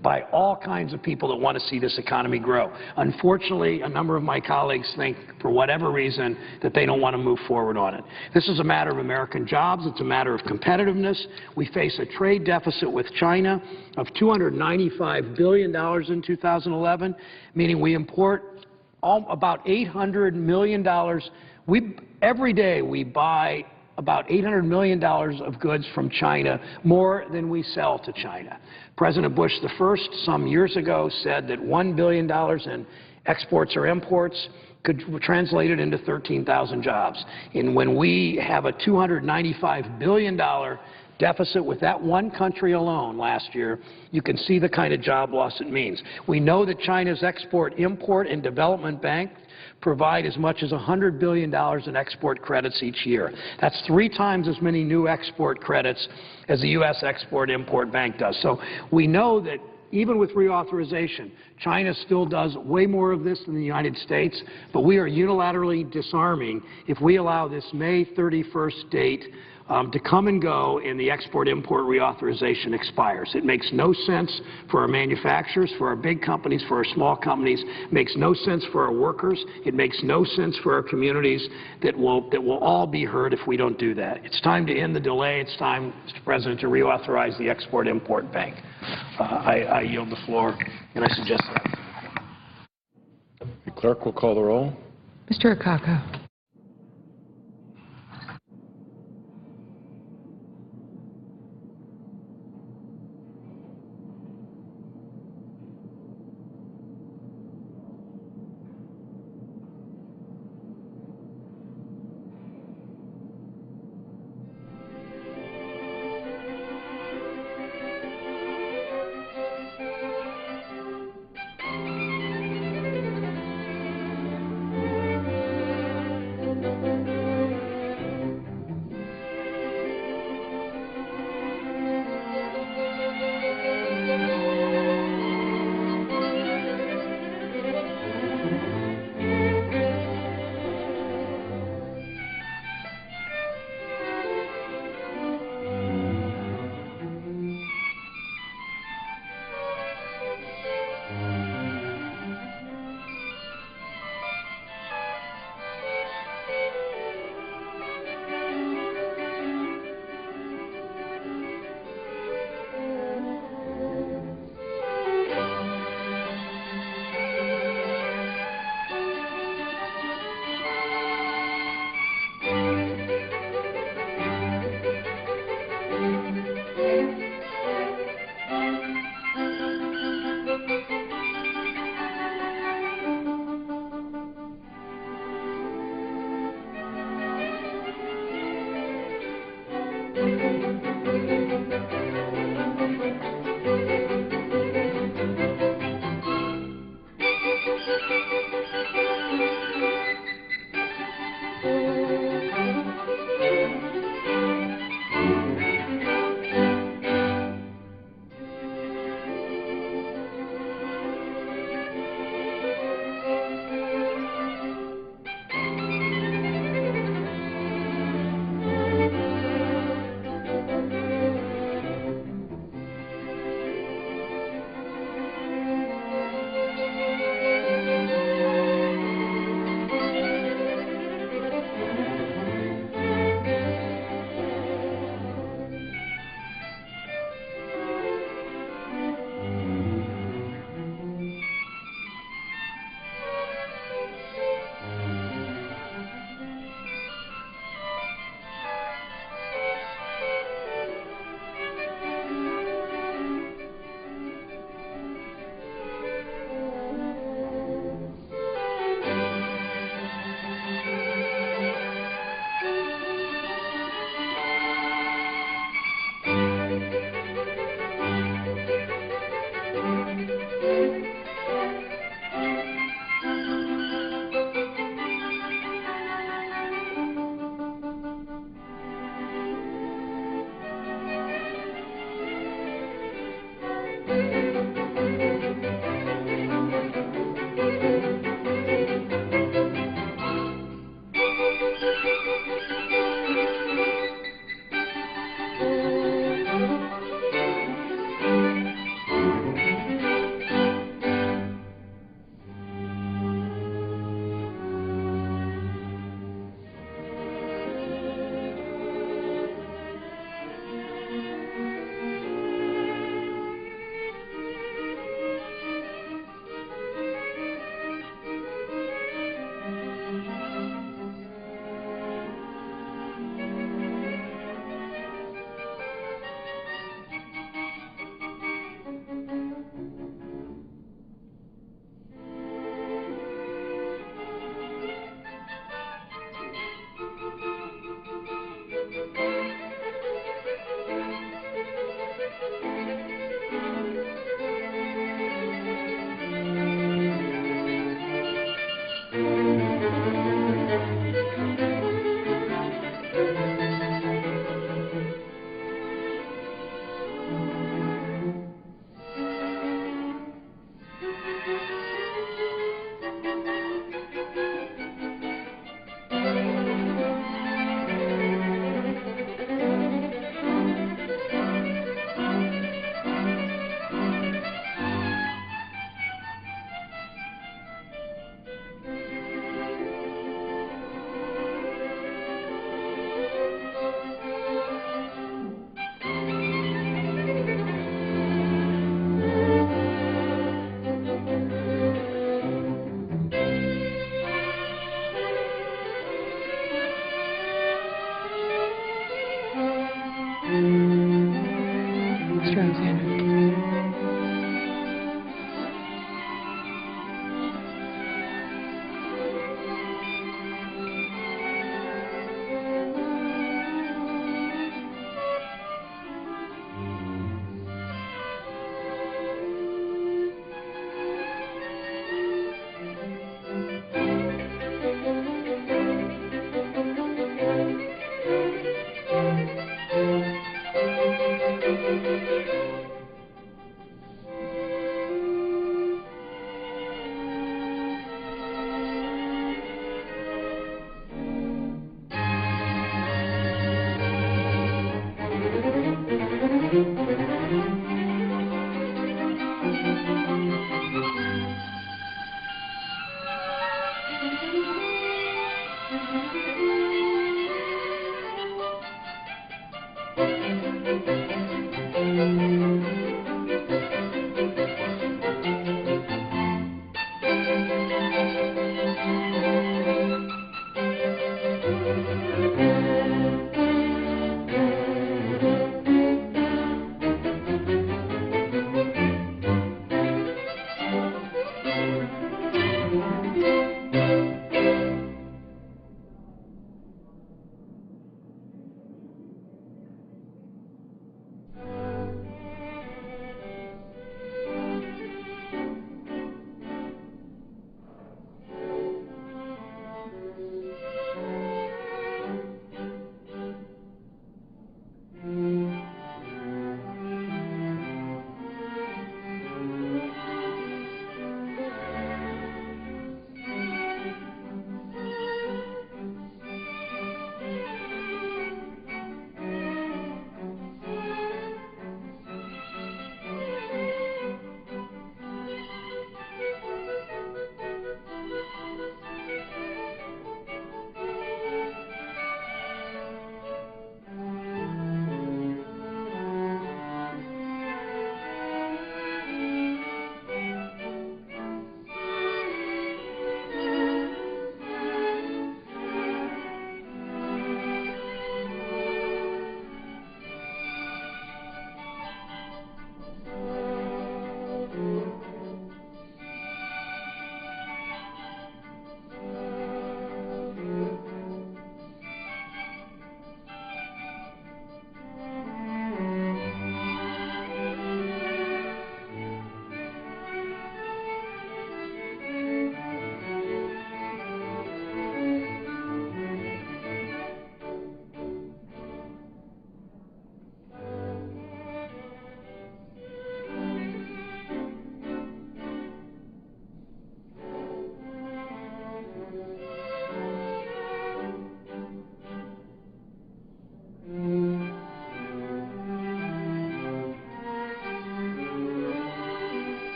by all kinds of people that want to see this economy grow. Unfortunately, a number of my colleagues think, for whatever reason, that they don't want to move forward on it. This is a matter of American jobs. It's a matter of competitiveness. We face a trade deficit with China of $295 billion in 2011, meaning we import about $800 million. Every day we buy about $800 million of goods from China, more than we sell to China. President Bush I, some years ago, said that $1 billion in exports or imports could translate it into 13,000 jobs. And when we have a $295 billion deficit with that one country alone last year, you can see the kind of job loss it means. We know that China's Export-Import and Development Bank provide as much as $100 billion in export credits each year. That's 3 times as many new export credits as the U.S. Export-Import Bank does. So we know that even with reauthorization, China still does way more of this than the United States, but we are unilaterally disarming if we allow this May 31st date to come and go and the export-import reauthorization expires. It makes no sense for our manufacturers, for our big companies, for our small companies. It makes no sense for our workers. It makes no sense for our communities that will all be hurt if we don't do that. It's time to end the delay. It's time, Mr. President, to reauthorize the Export-Import Bank. I yield the floor, and I suggest that. The clerk will call the roll. Mr. Akaka.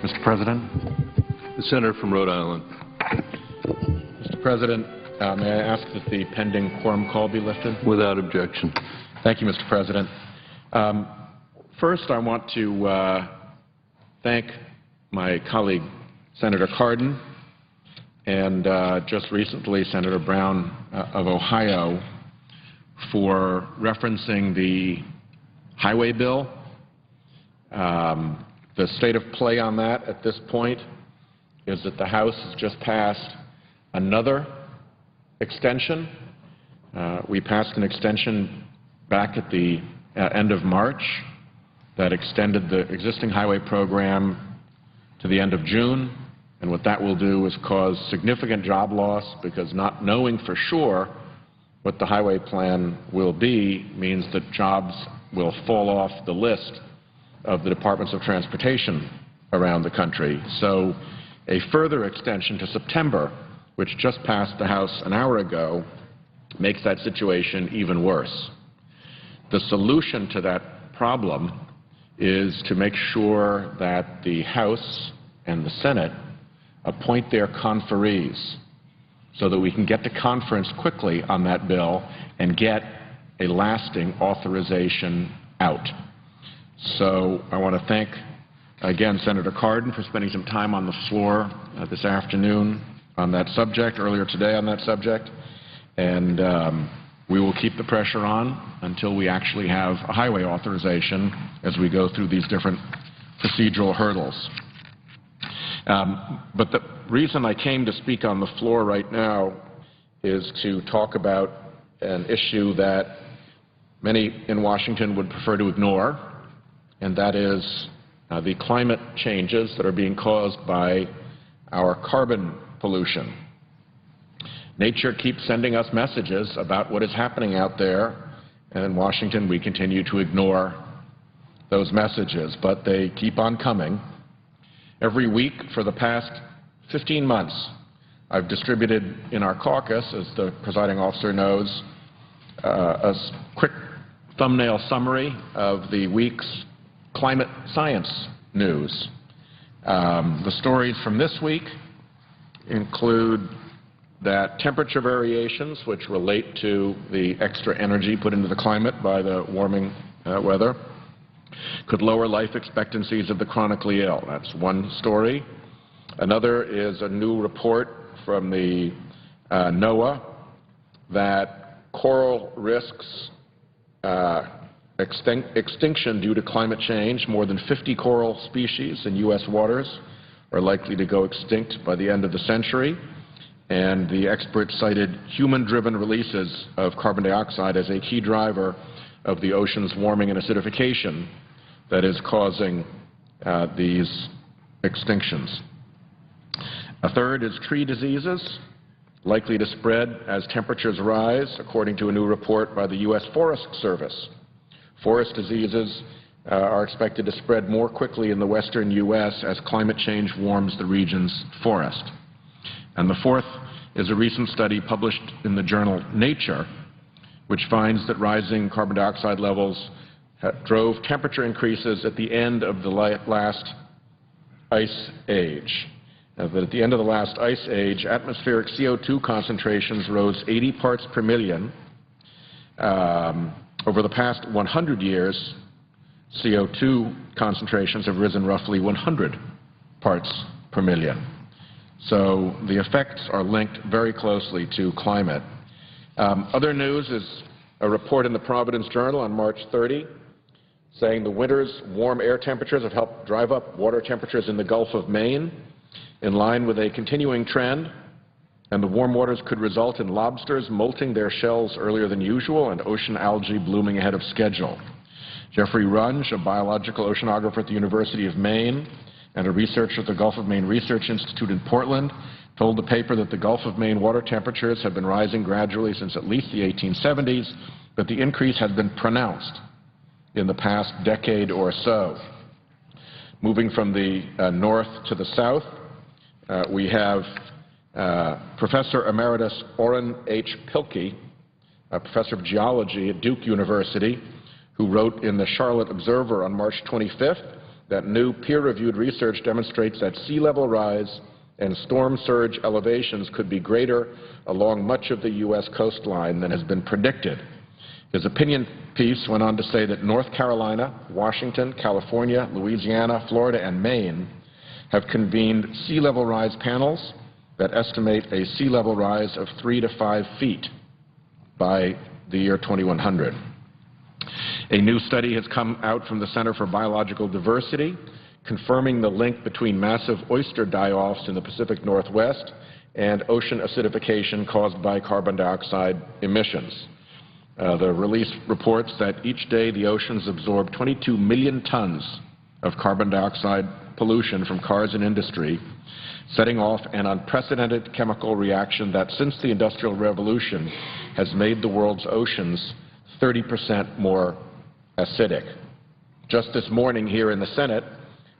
Mr. President. The senator from Rhode Island. Mr. President, may I ask that the pending quorum call be lifted? Without objection. Thank you, Mr. President. First, I want to thank my colleague, Senator Cardin, and just recently Senator Brown of Ohio for referencing the highway bill. The state of play on that at this point is that the House has just passed another extension. We passed an extension back at the end of March that extended the existing highway program to the end of June, and what that will do is cause significant job loss because not knowing for sure what the highway plan will be means that jobs will fall off the list of the Departments of Transportation around the country. So a further extension to September, which just passed the House an hour ago, makes that situation even worse. The solution to that problem is to make sure that the House and the Senate appoint their conferees so that we can get to conference quickly on that bill and get a lasting authorization out. So I want to thank, again, Senator Cardin for spending some time on the floor this afternoon on that subject, earlier today on that subject, and we will keep the pressure on until we actually have a highway authorization as we go through these different procedural hurdles. But the reason I came to speak on the floor right now is to talk about an issue that many in Washington would prefer to ignore, and that is the climate changes that are being caused by our carbon pollution. Nature keeps sending us messages about what is happening out there, and in Washington we continue to ignore those messages, but they keep on coming. Every week for the past 15 months, I've distributed in our caucus, as the presiding officer knows, a quick thumbnail summary of the week's climate science news. The stories from this week include that temperature variations, which relate to the extra energy put into the climate by the warming weather, could lower life expectancies of the chronically ill. That's one story. Another is a new report from the NOAA that coral risks extinction due to climate change. More than 50 coral species in U.S. waters are likely to go extinct by the end of the century. And the experts cited human-driven releases of carbon dioxide as a key driver of the ocean's warming and acidification that is causing these extinctions. A third is tree diseases, likely to spread as temperatures rise, according to a new report by the U.S. Forest Service. Forest diseases are expected to spread more quickly in the western U.S. as climate change warms the region's forest. And the fourth is a recent study published in the journal Nature, which finds that rising carbon dioxide levels drove temperature increases at the end of the last ice age. That at the end of the last ice age, atmospheric CO2 concentrations rose 80 parts per million. Over the past 100 years, CO2 concentrations have risen roughly 100 parts per million. So the effects are linked very closely to climate. Other news is a report in the Providence Journal on March 30 saying the winter's warm air temperatures have helped drive up water temperatures in the Gulf of Maine in line with a continuing trend, and the warm waters could result in lobsters molting their shells earlier than usual and ocean algae blooming ahead of schedule. Jeffrey Runge, a biological oceanographer at the University of Maine and a researcher at the Gulf of Maine Research Institute in Portland, told the paper that the Gulf of Maine water temperatures have been rising gradually since at least the 1870s, but the increase has been pronounced in the past decade or so. Moving from the north to the south, we have Professor Emeritus Orrin H. Pilkey, a professor of geology at Duke University, who wrote in the Charlotte Observer on March 25th that new peer-reviewed research demonstrates that sea level rise and storm surge elevations could be greater along much of the U.S. coastline than has been predicted. His opinion piece went on to say that North Carolina, Washington, California, Louisiana, Florida, and Maine have convened sea level rise panels that estimate a sea level rise of 3 to 5 feet by the year 2100. A new study has come out from the Center for Biological Diversity confirming the link between massive oyster die-offs in the Pacific Northwest and ocean acidification caused by carbon dioxide emissions. The release reports that each day the oceans absorb 22 million tons of carbon dioxide pollution from cars and industry, setting off an unprecedented chemical reaction that since the Industrial Revolution has made the world's oceans 30% more acidic. Just this morning here in the Senate,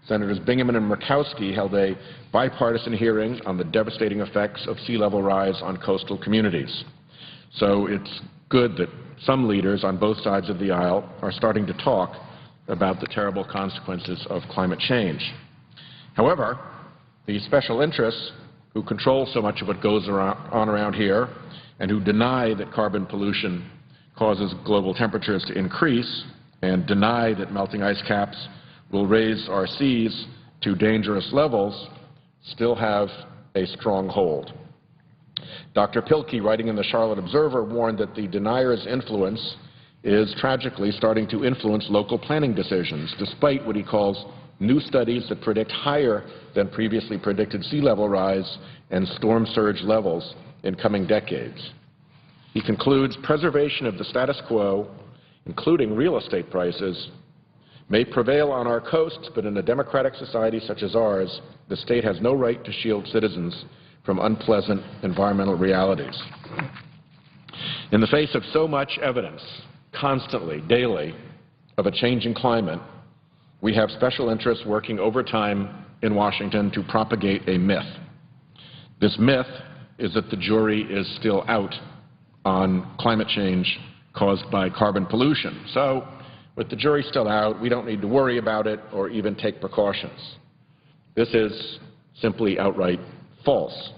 Senators Bingaman and Murkowski held a bipartisan hearing on the devastating effects of sea level rise on coastal communities. So it's good that some leaders on both sides of the aisle are starting to talk about the terrible consequences of climate change. However, the special interests who control so much of what goes on around here and who deny that carbon pollution causes global temperatures to increase and deny that melting ice caps will raise our seas to dangerous levels still have a strong hold. Dr. Pilkey, writing in the Charlotte Observer, warned that the denier's influence is tragically starting to influence local planning decisions, despite what he calls new studies that predict higher than previously predicted sea level rise and storm surge levels in coming decades. He concludes, preservation of the status quo, including real estate prices, may prevail on our coasts, but in a democratic society such as ours, the state has no right to shield citizens from unpleasant environmental realities. In the face of so much evidence, constantly, daily, of a changing climate, we have special interests working overtime in Washington to propagate a myth. This myth is that the jury is still out on climate change caused by carbon pollution. So, with the jury still out, we don't need to worry about it or even take precautions. This is simply outright false.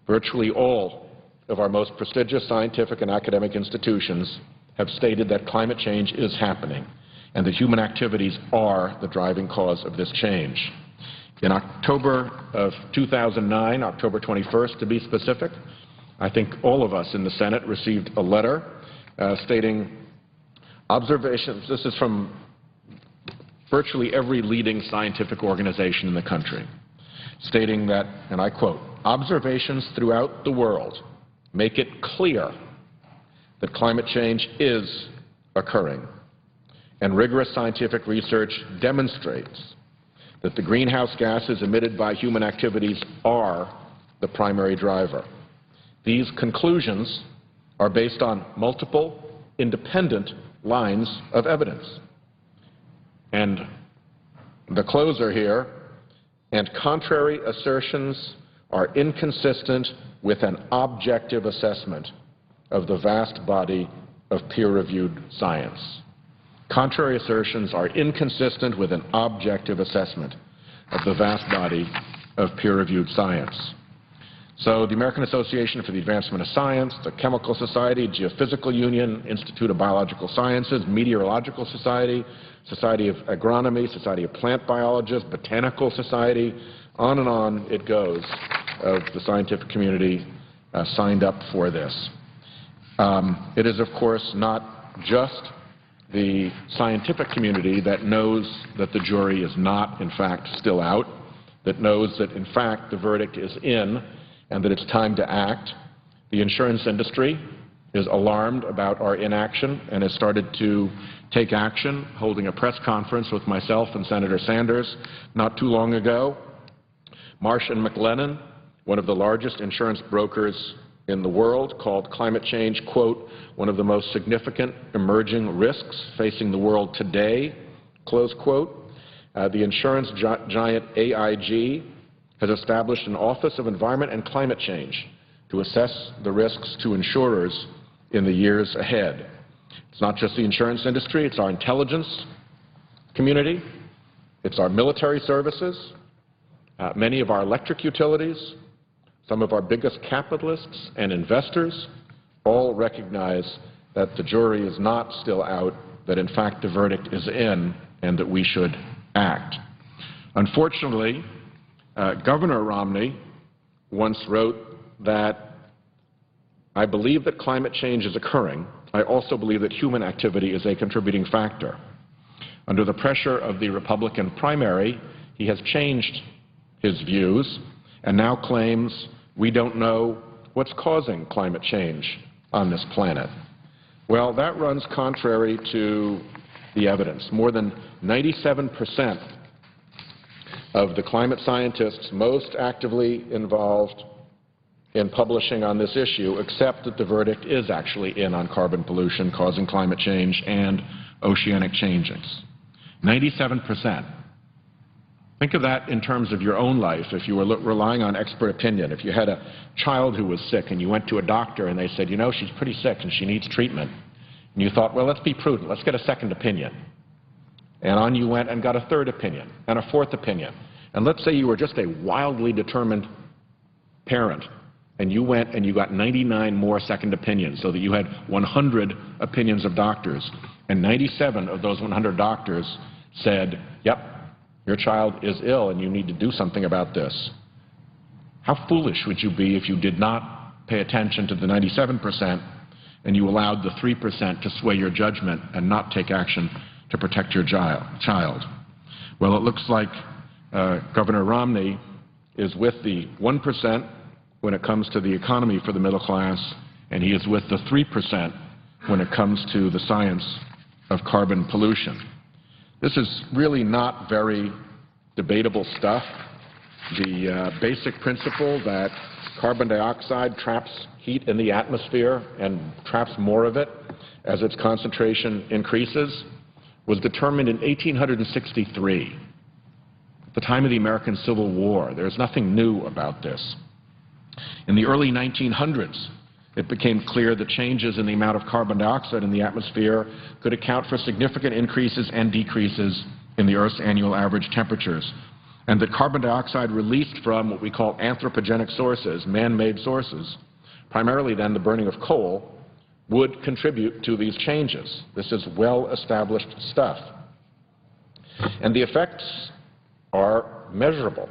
Virtually all of our most prestigious scientific and academic institutions have stated that climate change is happening and that human activities are the driving cause of this change. In October of 2009, October 21st to be specific, I think all of us in the Senate received a letter stating observations. This is from virtually every leading scientific organization in the country, stating that, and I quote, observations throughout the world make it clear that climate change is occurring, and rigorous scientific research demonstrates that the greenhouse gases emitted by human activities are the primary driver. These conclusions are based on multiple independent lines of evidence. And the closer here, and contrary assertions are inconsistent with an objective assessment of the vast body of peer-reviewed science. Contrary assertions are inconsistent with an objective assessment of the vast body of peer-reviewed science. So the American Association for the Advancement of Science, the Chemical Society, Geophysical Union, Institute of Biological Sciences, Meteorological Society, Society of Agronomy, Society of Plant Biologists, Botanical Society, on and on it goes of the scientific community signed up for this. It is, of course, not just the scientific community that knows that the jury is not, in fact, still out, that knows that, in fact, the verdict is in and that it's time to act. The insurance industry is alarmed about our inaction and has started to take action, holding a press conference with myself and Senator Sanders not too long ago. Marsh & McLennan, one of the largest insurance brokers in the world, called climate change, quote, one of the most significant emerging risks facing the world today, close quote. The insurance giant AIG has established an Office of Environment and Climate Change to assess the risks to insurers in the years ahead. It's not just the insurance industry, it's our intelligence community, It's our military services, many of our electric utilities, some of our biggest capitalists and investors all recognize that the jury is not still out, that in fact the verdict is in, and that we should act. Unfortunately, Governor Romney once wrote that I believe that climate change is occurring. I also believe that human activity is a contributing factor. Under the pressure of the Republican primary, he has changed his views and now claims we don't know what's causing climate change on this planet. Well, that runs contrary to the evidence. More than 97% of the climate scientists most actively involved in publishing on this issue accept that the verdict is actually in on carbon pollution causing climate change and oceanic changes. 97%. Think of that in terms of your own life if you were relying on expert opinion. If you had a child who was sick and you went to a doctor and they said, you know, she's pretty sick and she needs treatment, and you thought, well, let's be prudent, let's get a second opinion. And on you went and got a third opinion and a fourth opinion. And let's say you were just a wildly determined parent and you went and you got 99 more second opinions so that you had 100 opinions of doctors, and 97 of those 100 doctors said, yep, your child is ill and you need to do something about this. How foolish would you be if you did not pay attention to the 97% and you allowed the 3% to sway your judgment and not take action to protect your child? Well, it looks like Governor Romney is with the 1% when it comes to the economy for the middle class, and he is with the 3% when it comes to the science of carbon pollution. This is really not very debatable stuff. The basic principle that carbon dioxide traps heat in the atmosphere and traps more of it as its concentration increases was determined in 1863, at the time of the American Civil War. There's nothing new about this. In the early 1900s, it became clear that changes in the amount of carbon dioxide in the atmosphere could account for significant increases and decreases in the Earth's annual average temperatures, and that carbon dioxide released from what we call anthropogenic sources, man-made sources, primarily then the burning of coal, would contribute to these changes. This is well-established stuff. And the effects are measurable.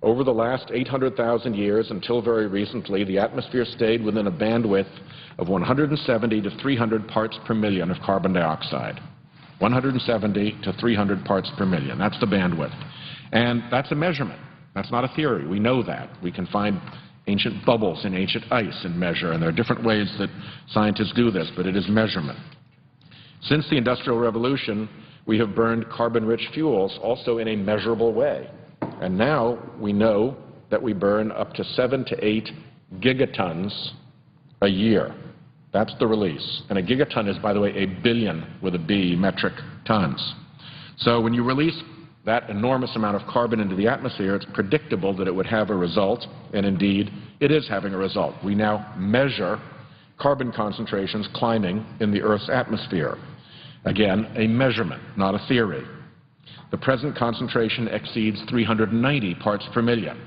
Over the last 800,000 years, until very recently, the atmosphere stayed within a bandwidth of 170 to 300 parts per million of carbon dioxide. 170 to 300 parts per million. That's the bandwidth. And that's a measurement. That's not a theory. We know that. We can find ancient bubbles in ancient ice and measure, and there are different ways that scientists do this, but it is measurement. Since the Industrial Revolution, we have burned carbon-rich fuels also in a measurable way. And now we know that we burn up to 7 to 8 gigatons a year. That's the release. And a gigaton is, by the way, a billion with a B metric tons. So when you release that enormous amount of carbon into the atmosphere, it's predictable that it would have a result, and indeed it is having a result. We now measure carbon concentrations climbing in the Earth's atmosphere. Again, a measurement, not a theory. The present concentration exceeds 390 parts per million.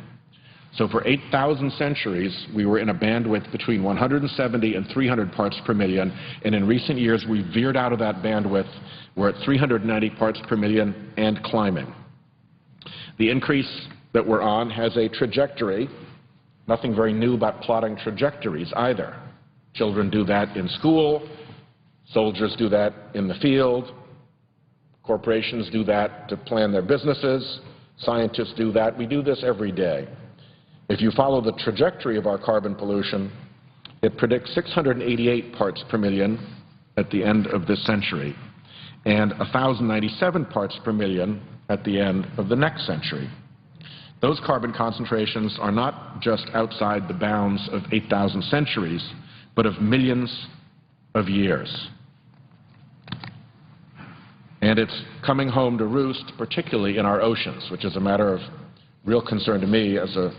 So for 8,000 centuries, we were in a bandwidth between 170 and 300 parts per million, and in recent years we veered out of that bandwidth. We're at 390 parts per million and climbing. The increase that we're on has a trajectory. Nothing very new about plotting trajectories either. Children do that in school. Soldiers do that in the field. Corporations do that to plan their businesses. Scientists do that. We do this every day. If you follow the trajectory of our carbon pollution, it predicts 688 parts per million at the end of this century and 1,097 parts per million at the end of the next century. Those carbon concentrations are not just outside the bounds of 8,000 centuries, but of millions of years. And it's coming home to roost, particularly in our oceans, which is a matter of real concern to me as a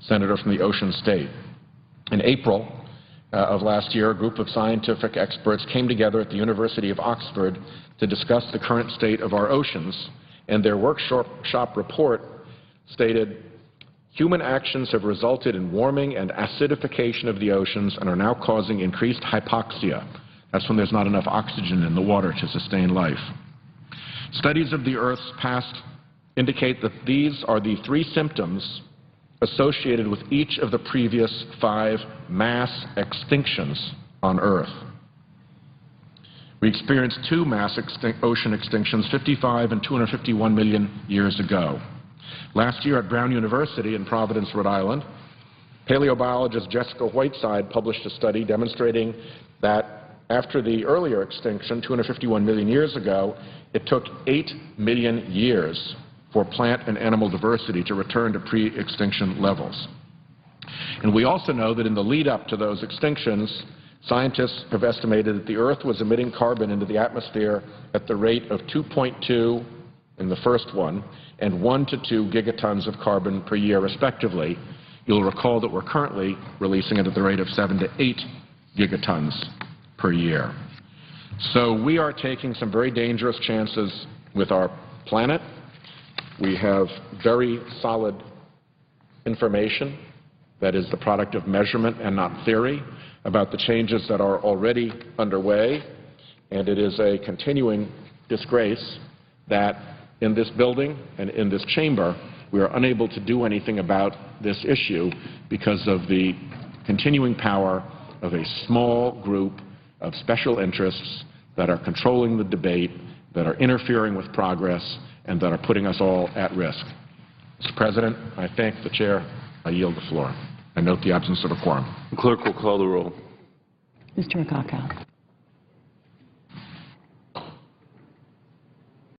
senator from the ocean state. In April of last year, a group of scientific experts came together at the University of Oxford to discuss the current state of our oceans and their workshop report stated, human actions have resulted in warming and acidification of the oceans and are now causing increased hypoxia. That's when there's not enough oxygen in the water to sustain life. Studies of the Earth's past indicate that these are the 3 symptoms associated with each of the previous 5 mass extinctions on Earth. We experienced 2 mass ocean extinctions 55 and 251 million years ago. Last year at Brown University in Providence, Rhode Island, paleobiologist Jessica Whiteside published a study demonstrating that after the earlier extinction, 251 million years ago, it took 8 million years for plant and animal diversity to return to pre-extinction levels. And we also know that in the lead-up to those extinctions, scientists have estimated that the Earth was emitting carbon into the atmosphere at the rate of 2.2 in the first one and 1 to 2 gigatons of carbon per year, respectively. You'll recall that we're currently releasing it at the rate of 7 to 8 gigatons per year. So we are taking some very dangerous chances with our planet. We have very solid information that is the product of measurement and not theory about the changes that are already underway, and it is a continuing disgrace that in this building and in this chamber we are unable to do anything about this issue because of the continuing power of a small group of special interests that are controlling the debate, that are interfering with progress, and that are putting us all at risk. Mr. President, I thank the Chair. I yield the floor. I note the absence of a quorum. The clerk will call the roll. Mr. McCauley.